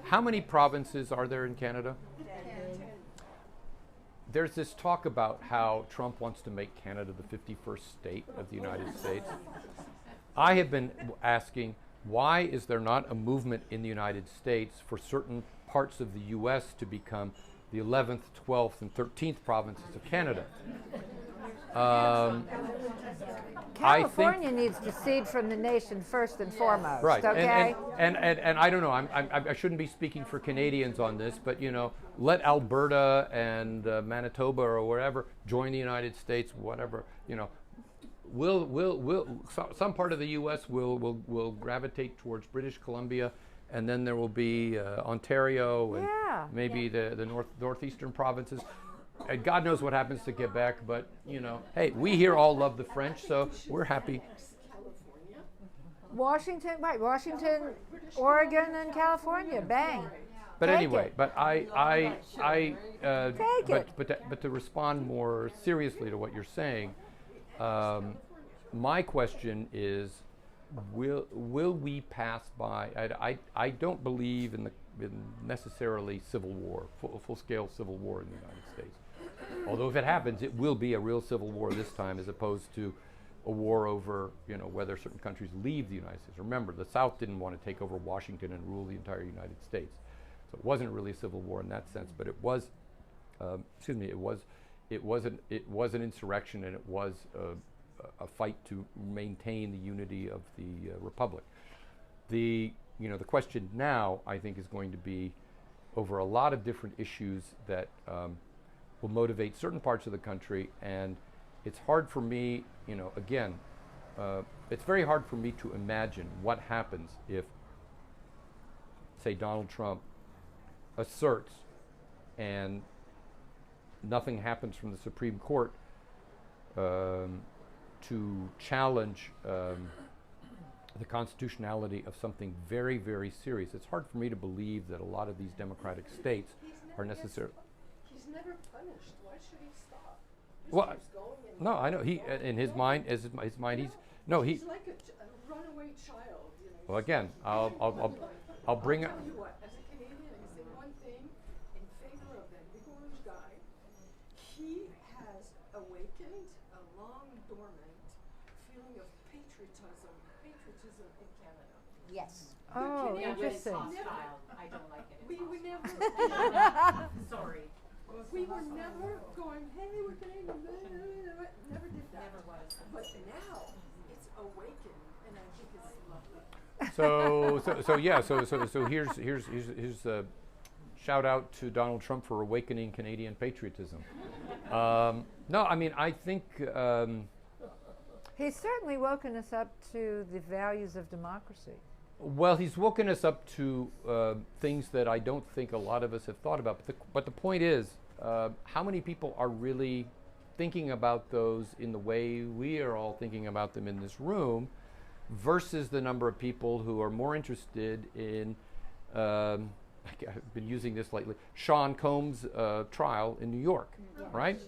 [SPEAKER 2] How many provinces are there in Canada? There's this talk about how Trump wants to make Canada the 51st state of the United States. I have been asking, why is there not a movement in the United States for certain parts of the U.S. to become the 11th, 12th, and 13th provinces of Canada?
[SPEAKER 1] California needs to cede from the nation first and foremost.
[SPEAKER 2] Right.
[SPEAKER 1] Okay.
[SPEAKER 2] And I don't know. I shouldn't be speaking for Canadians on this, but let Alberta and Manitoba or wherever join the United States. Whatever. Some part of the U.S. will gravitate towards British Columbia, and then there will be Ontario and maybe the northeastern provinces. And God knows what happens to Quebec, but hey, we here all love the French, so we're happy.
[SPEAKER 1] Washington, right? Washington, Oregon, and California. Bang.
[SPEAKER 2] But
[SPEAKER 1] Take
[SPEAKER 2] anyway,
[SPEAKER 1] it.
[SPEAKER 2] but but to respond more seriously to what you're saying, my question is, will we pass by? I don't believe in necessarily civil war, full-scale civil war in the United States. Although if it happens, it will be a real civil war this time, as opposed to a war over, whether certain countries leave the United States. Remember, the South didn't want to take over Washington and rule the entire United States, so it wasn't really a civil war in that sense. But it was, it was an insurrection, and it was a fight to maintain the unity of the republic. The question now, I think, is going to be over a lot of different issues that will motivate certain parts of the country, and it's hard for me, again, it's very hard for me to imagine what happens if, say, Donald Trump asserts and nothing happens from the Supreme Court to challenge the constitutionality of something very, very serious. It's hard for me to believe that a lot of these democratic states are necessary.
[SPEAKER 11] He's never punished. Why should he stop? He
[SPEAKER 2] Well,
[SPEAKER 11] keeps going and
[SPEAKER 2] no, I know he in his mind, his mind, he's no he.
[SPEAKER 11] He's like a runaway child.
[SPEAKER 2] Well, again, I'll bring up.
[SPEAKER 11] I'll tell you what, as a Canadian, I can say one thing in favor of that big orange guy. He has awakened a long dormant feeling of patriotism in Canada.
[SPEAKER 4] Yes.
[SPEAKER 1] Oh,
[SPEAKER 11] Canadians
[SPEAKER 1] interesting.
[SPEAKER 4] Hostile. I don't like it.
[SPEAKER 11] We were never,
[SPEAKER 4] Sorry.
[SPEAKER 11] we were never going, hey, we're Canadian, never did that.
[SPEAKER 4] Never was.
[SPEAKER 11] But now, it's awakened, and I think it's lovely.
[SPEAKER 2] So here's a shout out to Donald Trump for awakening Canadian patriotism. No, I mean, I think.
[SPEAKER 1] He's certainly woken us up to the values of democracy.
[SPEAKER 2] Well, he's woken us up to things that I don't think a lot of us have thought about. But the point is, how many people are really thinking about those in the way we are all thinking about them in this room, versus the number of people who are more interested in, I've been using this lately, Sean Combs' trial in New York, right?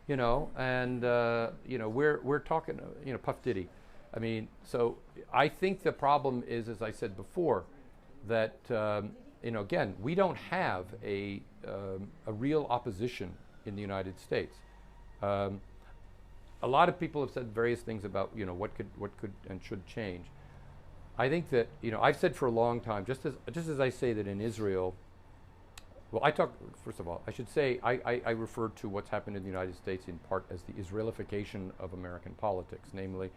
[SPEAKER 2] And we're talking, Puff Diddy. I mean, so I think the problem is, as I said before, that again, we don't have a real opposition in the United States. A lot of people have said various things about what could and should change. I think that I've said for a long time, just as I say that in Israel. Well, first of all, I should say I refer to what's happened in the United States in part as the Israelification of American politics. Namely,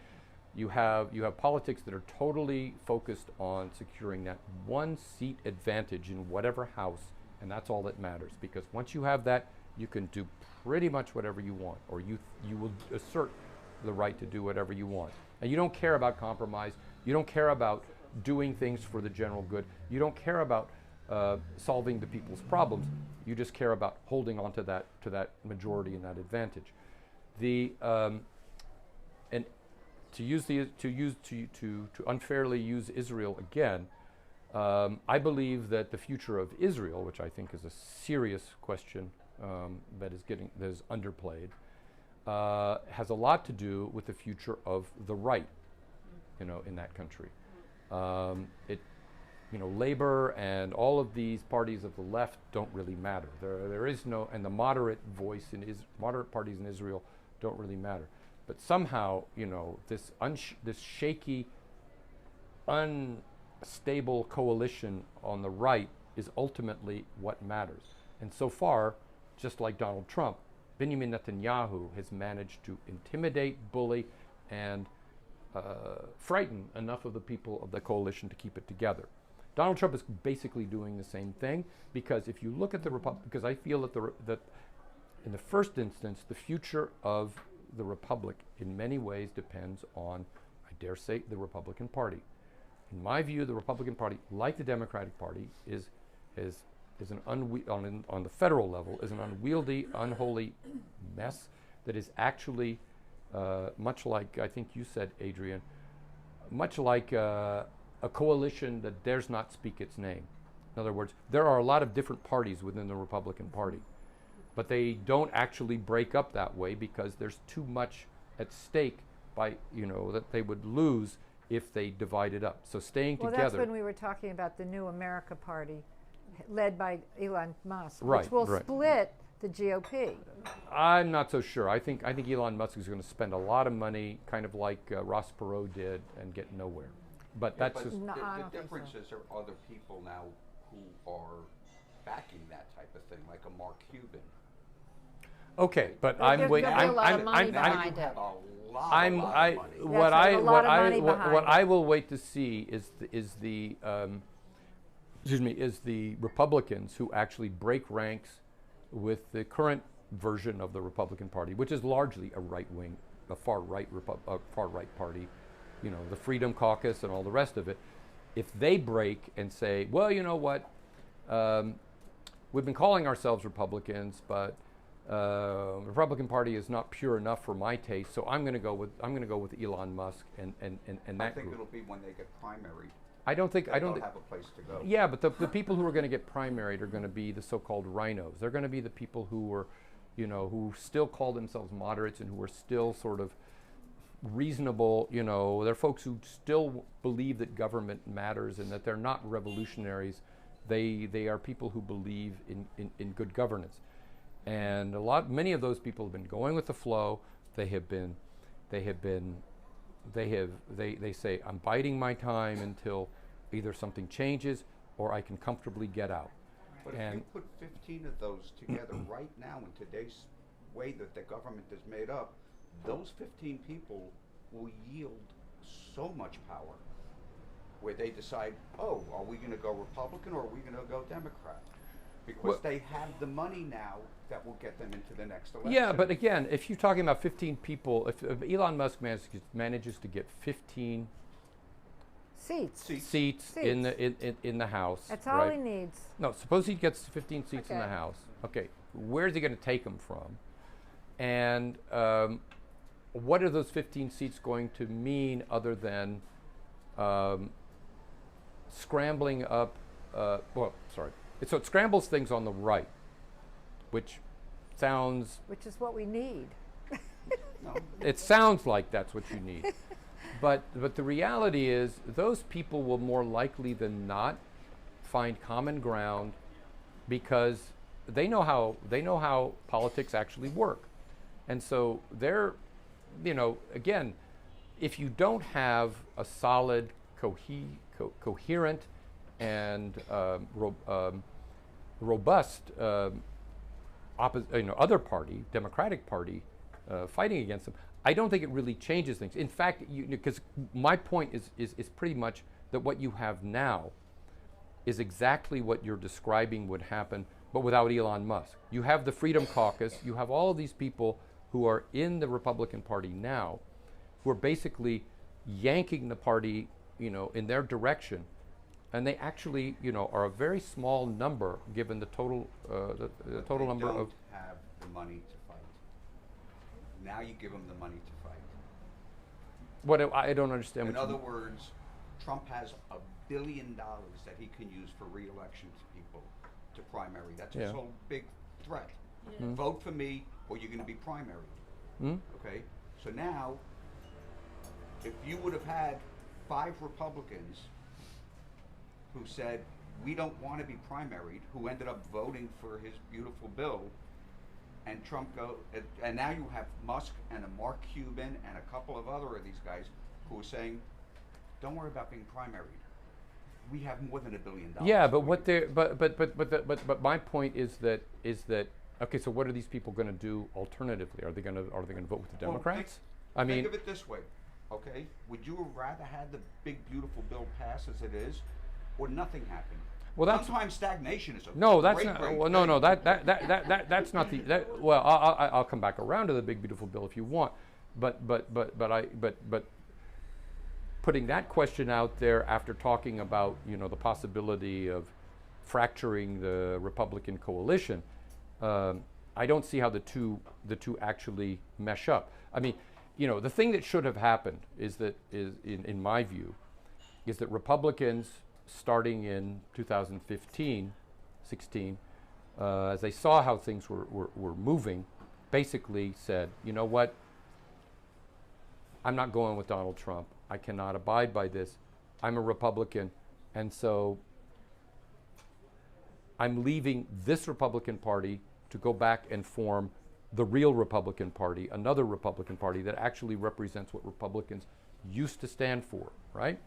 [SPEAKER 2] you have politics that are totally focused on securing that one seat advantage in whatever house, and that's all that matters. Because once you have that, you can do pretty much whatever you want, or you will assert the right to do whatever you want. And you don't care about compromise. You don't care about doing things for the general good. You don't care about solving the people's problems. You just care about holding on to that majority and that advantage. And to unfairly use Israel again, I believe that the future of Israel, which I think is a serious question that is underplayed, has a lot to do with the future of the right, in that country. Labor and all of these parties of the left don't really matter. There is no, and the moderate moderate parties in Israel don't really matter. But somehow, this shaky, unstable coalition on the right is ultimately what matters. And so far, just like Donald Trump, Benjamin Netanyahu has managed to intimidate, bully, and frighten enough of the people of the coalition to keep it together. Donald Trump is basically doing the same thing, because if you look at the because I feel that in the first instance, the future of the Republic in many ways depends on, I dare say, the Republican Party. In my view, the Republican Party, like the Democratic Party, is on the federal level, is an unwieldy, unholy mess that is actually much like, I think you said, Adrian, much like a coalition that dares not speak its name. In other words, there are a lot of different parties within the Republican Party, but they don't actually break up that way because there's too much at stake that they would lose if they divided up. So staying together.
[SPEAKER 1] Well, that's when we were talking about the New America Party, led by Elon Musk,
[SPEAKER 2] Right,
[SPEAKER 1] which will
[SPEAKER 2] right.
[SPEAKER 1] split the GOP.
[SPEAKER 2] I'm not so sure. I think Elon Musk is going to spend a lot of money, kind of like Ross Perot did, and get nowhere. But that's just.
[SPEAKER 1] No, I
[SPEAKER 10] the
[SPEAKER 1] don't think
[SPEAKER 10] difference
[SPEAKER 1] so.
[SPEAKER 10] is there are other people now who are backing that type of thing, like a Mark Cuban.
[SPEAKER 2] Okay, but
[SPEAKER 1] There's
[SPEAKER 2] I'm waiting.
[SPEAKER 1] gonna be a lot of money
[SPEAKER 10] Now
[SPEAKER 1] behind
[SPEAKER 10] you
[SPEAKER 1] it.
[SPEAKER 10] have a lot
[SPEAKER 2] I'm
[SPEAKER 10] of
[SPEAKER 2] I
[SPEAKER 10] money.
[SPEAKER 2] what
[SPEAKER 1] That's
[SPEAKER 2] I
[SPEAKER 1] a lot
[SPEAKER 2] what
[SPEAKER 1] of
[SPEAKER 2] I
[SPEAKER 1] money
[SPEAKER 2] what,
[SPEAKER 1] behind
[SPEAKER 2] what
[SPEAKER 1] it.
[SPEAKER 2] I will wait to see is the Republicans who actually break ranks with the current version of the Republican Party, which is largely a far right party, the Freedom Caucus and all the rest of it. If they break and say, well, you know what, we've been calling ourselves Republicans, but the Republican Party is not pure enough for my taste, so I'm going to go with Elon Musk and
[SPEAKER 10] I
[SPEAKER 2] that
[SPEAKER 10] think
[SPEAKER 2] group.
[SPEAKER 10] it'll be when they get primaried.
[SPEAKER 2] I don't
[SPEAKER 10] They'll have a place to go.
[SPEAKER 2] Yeah, but the people who are going to get primaried are going to be the so-called rhinos. They're going to be the people who are, who still call themselves moderates and who are still sort of reasonable. They're folks who still believe that government matters and that they're not revolutionaries. They are people who believe in good governance. And many of those people have been going with the flow. They say, I'm biding my time until either something changes or I can comfortably get out.
[SPEAKER 10] But if you put 15 of those together right now in today's way that the government is made up, those 15 people will yield so much power where they decide, are we going to go Republican or are we going to go Democrat? Because they have the money now that will get them into the next election.
[SPEAKER 2] Yeah, but again, if you're talking about 15 people, if Elon Musk manages to get 15 seats in the House,
[SPEAKER 1] That's all he needs.
[SPEAKER 2] No, suppose he gets 15 seats in the House. Okay, where's he going to take them from? And what are those 15 seats going to mean other than scrambling up? So it scrambles things on the right, which
[SPEAKER 1] is what we need.
[SPEAKER 2] It sounds like that's what you need. But the reality is those people will more likely than not find common ground because they know how politics actually work. And so they're, again, if you don't have a solid, coherent and robust other party, Democratic Party, fighting against them, I don't think it really changes things. In fact, because my point is pretty much that what you have now is exactly what you're describing would happen, but without Elon Musk. You have the Freedom Caucus, you have all of these people who are in the Republican Party now, who are basically yanking the party, in their direction. And they actually, are a very small number given the total, the total number of.
[SPEAKER 10] They don't have the money to fight. Now you give them the money to fight.
[SPEAKER 2] What I don't understand.
[SPEAKER 10] In other words, Trump has $1 billion that he can use for re-election to people, to primary. That's his whole big threat.
[SPEAKER 8] Yeah.
[SPEAKER 10] Vote for me or you're going to be primary. Okay? So now, if you would have had 5 Republicans who said, we don't want to be primaried, who ended up voting for his beautiful bill, and Trump and now you have Musk and a Mark Cuban and a couple of other of these guys who are saying, don't worry about being primaried. We have more than $1 billion.
[SPEAKER 2] Yeah, but what they're but my point is that okay. So what are these people going to do alternatively? Are they going to vote with the Democrats?
[SPEAKER 10] Think of it this way, okay? Would you have rather had the big beautiful bill pass as it is, or nothing happen?
[SPEAKER 2] Well, that's
[SPEAKER 10] sometimes stagnation is a
[SPEAKER 2] no. That's
[SPEAKER 10] great,
[SPEAKER 2] not.
[SPEAKER 10] great
[SPEAKER 2] Well,
[SPEAKER 10] thing.
[SPEAKER 2] no. That's not the. That, well, I'll come back around to the big beautiful bill if you want, but putting that question out there after talking about the possibility of fracturing the Republican coalition, I don't see how the two actually mesh up. I mean, the thing that should have happened is in my view, is that Republicans starting in 2015, 16, as they saw how things were moving, basically said, you know what, I'm not going with Donald Trump. I cannot abide by this. I'm a Republican, and so I'm leaving this Republican Party to go back and form the real Republican Party, another Republican Party that actually represents what Republicans used to stand for, right?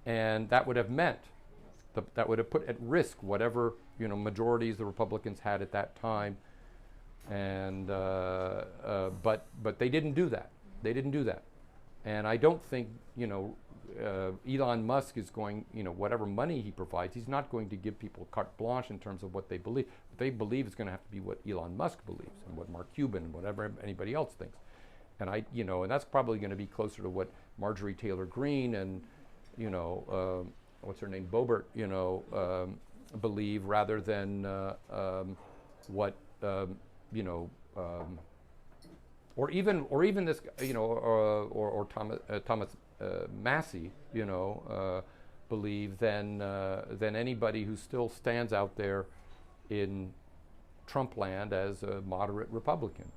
[SPEAKER 2] And that would have meant, that would have put at risk whatever majorities the Republicans had at that time. And but they didn't do that. They didn't do that. And I don't think Elon Musk is going, whatever money he provides, he's not going to give people carte blanche in terms of what they believe. What they believe is going to have to be what Elon Musk believes and what Mark Cuban and whatever anybody else thinks. And and that's probably going to be closer to what Marjorie Taylor Greene and what's her name, Boebert, believe, rather than what or even this, or Thomas Massey, believe than anybody who still stands out there in Trump land as a moderate Republican.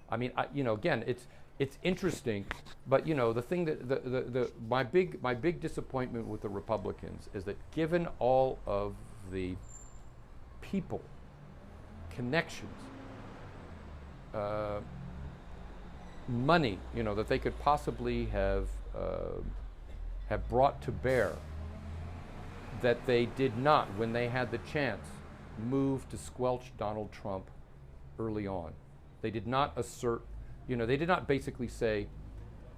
[SPEAKER 2] I mean, again, it's interesting, but the thing that my big disappointment with the Republicans is that given all of the people, connections, money, that they could possibly have brought to bear, that they did not, when they had the chance, move to squelch Donald Trump early on. They did not assert, they did not basically say,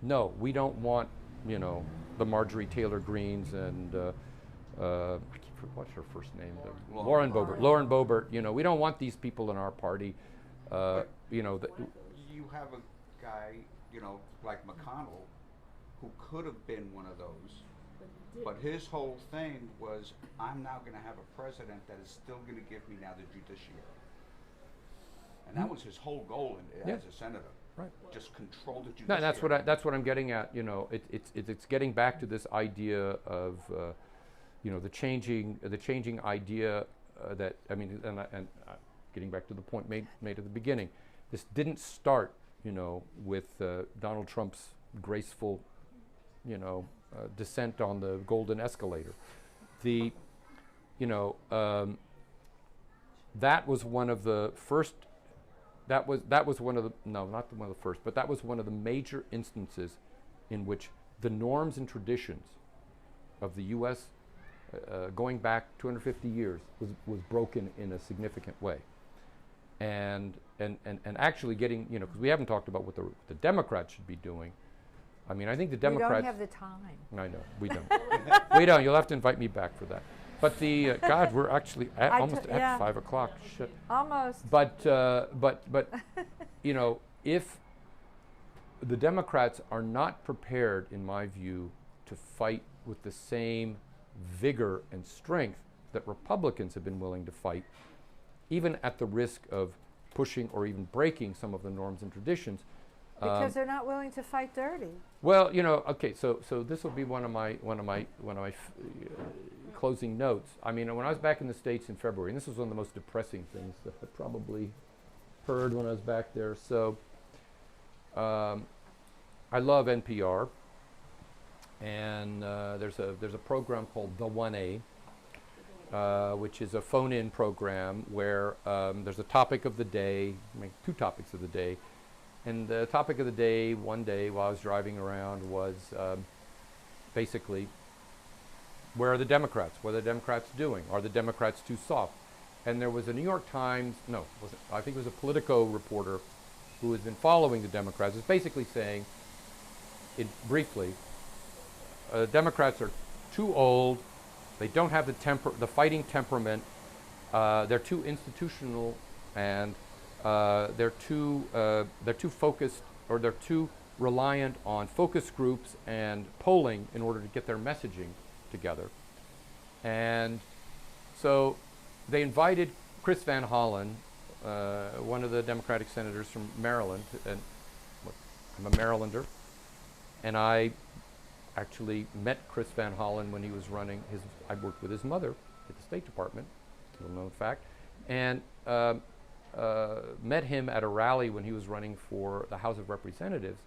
[SPEAKER 2] no, we don't want, the Marjorie Taylor Greenes and I keep forgetting what's her first name, Lauren Boebert. We don't want these people in our party.
[SPEAKER 10] You have a guy, like McConnell, who could have been one of those, but his whole thing was, I'm now going to have a president that is still going to give me now the judiciary. And that was his whole goal as a senator.
[SPEAKER 2] Right.
[SPEAKER 10] Just control the judiciary.
[SPEAKER 2] No, that's what I'm getting at. It's getting back to this idea of the changing idea that, I mean, and getting back to the point made at the beginning. This didn't start, with Donald Trump's graceful, descent on the golden escalator. That was one of the first. That was one of the, no, not one of the first, but that was one of the major instances in which the norms and traditions of the U.S. Going back 250 years was broken in a significant way. And actually getting, because we haven't talked about what the Democrats should be doing. I mean, I think the Democrats.
[SPEAKER 1] We don't have the time.
[SPEAKER 2] I know, we don't. We don't. You'll have to invite me back for that. But God, we're actually almost at 5 o'clock. Shit.
[SPEAKER 1] Almost.
[SPEAKER 2] But if the Democrats are not prepared, in my view, to fight with the same vigor and strength that Republicans have been willing to fight, even at the risk of pushing or even breaking some of the norms and traditions.
[SPEAKER 1] Because they're not willing to fight dirty.
[SPEAKER 2] Well, okay. So this will be one of my closing notes. I mean, when I was back in the States in February, and this was one of the most depressing things that I probably heard when I was back there. So I love NPR, and there's a program called The 1A, which is a phone-in program where there's a topic of the day, two topics of the day, and the topic of the day one day while I was driving around was basically, where are the Democrats? What are the Democrats doing? Are the Democrats too soft? And there was a New York Times, no, wasn't, I think it was a Politico reporter who has been following the Democrats, is basically saying, briefly, Democrats are too old, they don't have the fighting temperament, they're too institutional, and they're too focused, or they're too reliant on focus groups and polling in order to get their messaging together. And so they invited Chris Van Hollen, one of the Democratic senators from Maryland, and I'm a Marylander, and I actually met Chris Van Hollen when he was running I worked with his mother at the State Department, little known fact, and met him at a rally when he was running for the House of Representatives.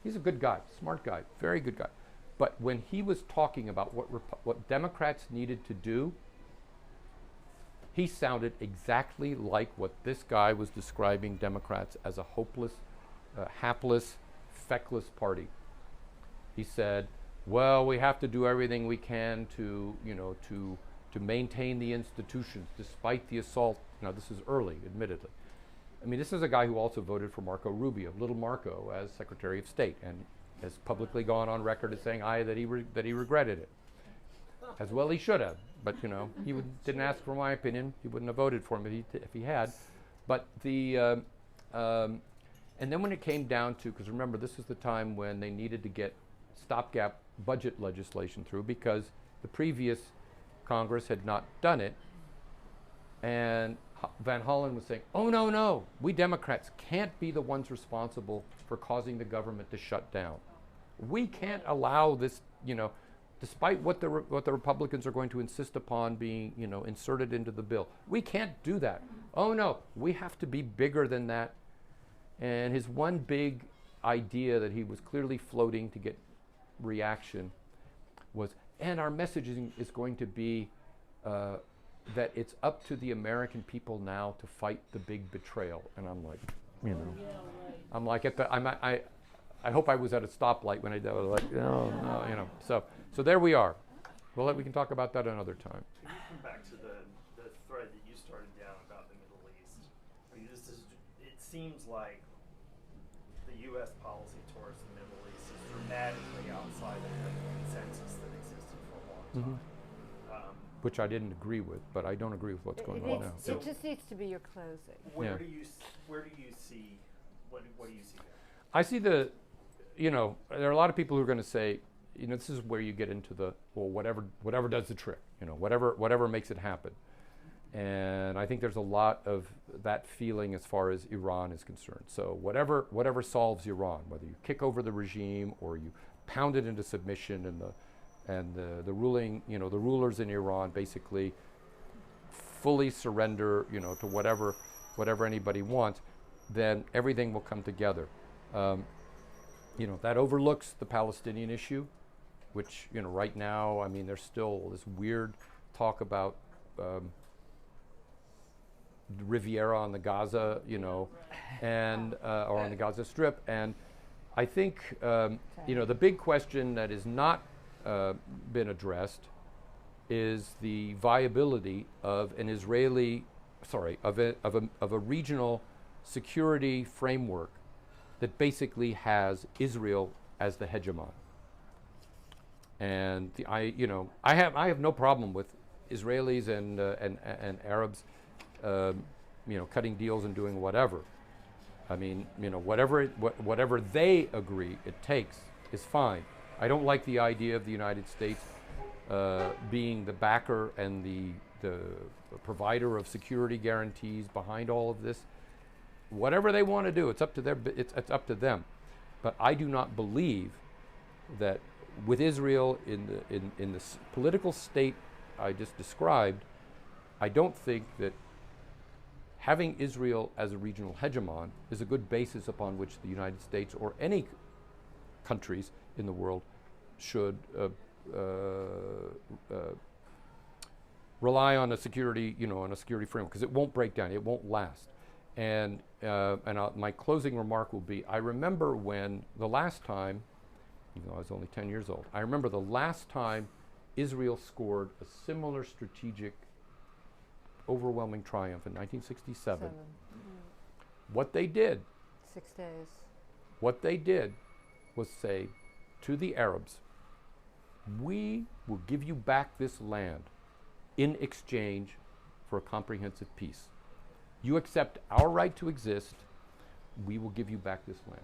[SPEAKER 2] He's a good guy, smart guy, very good guy. But when he was talking about what Democrats needed to do, he sounded exactly like what this guy was describing Democrats as: a hopeless, hapless, feckless party. He said, well, we have to do everything we can to maintain the institutions despite the assault. Now, this is early, admittedly. I mean, this is a guy who also voted for Marco Rubio, little Marco, as Secretary of State, and has publicly gone on record as saying that he regretted it. As well he should have, but he didn't ask for my opinion. He wouldn't have voted for him if he had. But and then when it came down to, because remember, this is the time when they needed to get stopgap budget legislation through because the previous Congress had not done it, and Van Hollen was saying, oh, no, we Democrats can't be the ones responsible for causing the government to shut down. We can't allow this, despite what the Republicans are going to insist upon being, inserted into the bill. We can't do that. Oh, no, we have to be bigger than that. And his one big idea that he was clearly floating to get reaction was, and our messaging is going to be that it's up to the American people now to fight the big betrayal. And I'm like, I'm like I hope I was at a stoplight when I did. I was like, no. So there we are. Well, we can talk about that another time.
[SPEAKER 3] Can you come back to the thread that you started down about the Middle East? I mean, it seems like the U.S. policy towards the Middle East is dramatically outside of the consensus that existed for a long time.
[SPEAKER 2] Which I didn't agree with, but I don't agree with what's going on now.
[SPEAKER 1] It just needs to be your closing.
[SPEAKER 3] Where do you see what do you see there?
[SPEAKER 2] I see there are a lot of people who are going to say, this is where you get into whatever does the trick, whatever makes it happen. And I think there's a lot of that feeling as far as Iran is concerned. So whatever solves Iran, whether you kick over the regime or you pound it into submission, and the ruling, the rulers in Iran basically fully surrender, to whatever anybody wants, then everything will come together. That overlooks the Palestinian issue, which, right now, I mean, there's still this weird talk about Riviera on the Gaza, and or on the Gaza Strip. And I think, the big question that is not been addressed is the viability of an of a regional security framework that basically has Israel as the hegemon. And I have no problem with Israelis and Arabs, cutting deals and doing whatever. I mean, whatever they agree it takes is fine. I don't like the idea of the United States being the backer and the provider of security guarantees behind all of this. Whatever they want to do, it's up to them. But I do not believe that with Israel in the political state I just described, I don't think that having Israel as a regional hegemon is a good basis upon which the United States or any countries in the world should rely on a security, on a security framework, because it won't break down, it won't last. And my closing remark will be, I remember when the last time, even though I was only 10 years old, I remember the last time Israel scored a similar strategic overwhelming triumph in 1967. What they did,
[SPEAKER 1] 6 days.
[SPEAKER 2] What they did was say to the Arabs, we will give you back this land in exchange for a comprehensive peace. You accept our right to exist, we will give you back this land.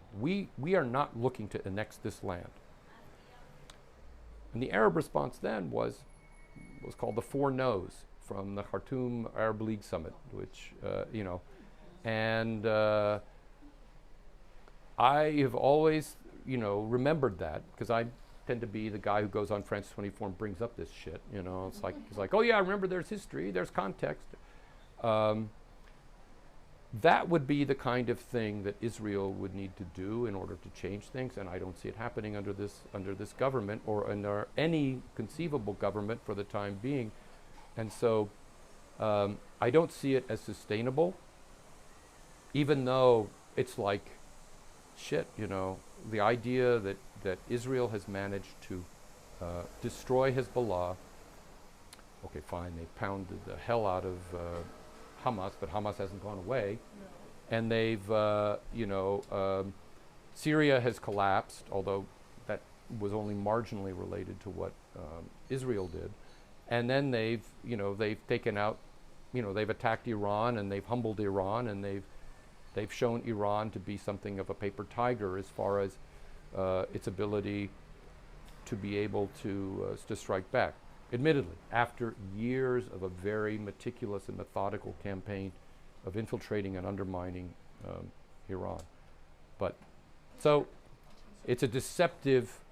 [SPEAKER 2] We are not looking to annex this land. And the Arab response then was called the Four No's from the Khartoum Arab League Summit, which, and I have always, remembered that, because I tend to be the guy who goes on France 24 and brings up this shit, It's like, oh yeah, remember there's history, there's context. That would be the kind of thing that Israel would need to do in order to change things, and I don't see it happening under this government or under any conceivable government for the time being. And so I don't see it as sustainable, even though it's like, shit, the idea that Israel has managed to destroy Hezbollah. Okay, fine, they pounded the hell out of Hamas, but Hamas hasn't gone away. No. And they've, Syria has collapsed, although that was only marginally related to what Israel did. And then they've taken out, they've attacked Iran, and they've humbled Iran, and they've shown Iran to be something of a paper tiger as far as its ability to be able to strike back. Admittedly, after years of a very meticulous and methodical campaign of infiltrating and undermining Iran. But, so, it's a deceptive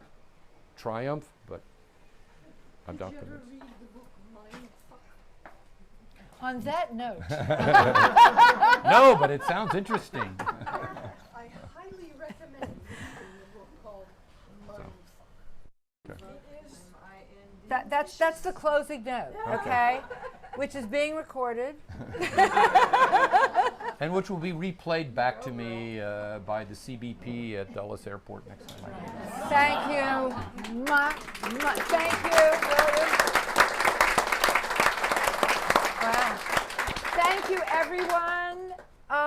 [SPEAKER 2] triumph, but I'm not
[SPEAKER 8] Did you ever
[SPEAKER 2] convinced.
[SPEAKER 8] read the book Mindfuck?
[SPEAKER 1] On that note,
[SPEAKER 2] No, but it sounds interesting.
[SPEAKER 11] I highly recommend reading the book called Mindfuck.
[SPEAKER 2] Okay.
[SPEAKER 11] It is
[SPEAKER 1] that's the closing note, okay? Which is being recorded.
[SPEAKER 2] And which will be replayed back to me by the CBP at Dulles Airport next time.
[SPEAKER 1] Thank you. Thank you, William. Wow. Thank you, everyone.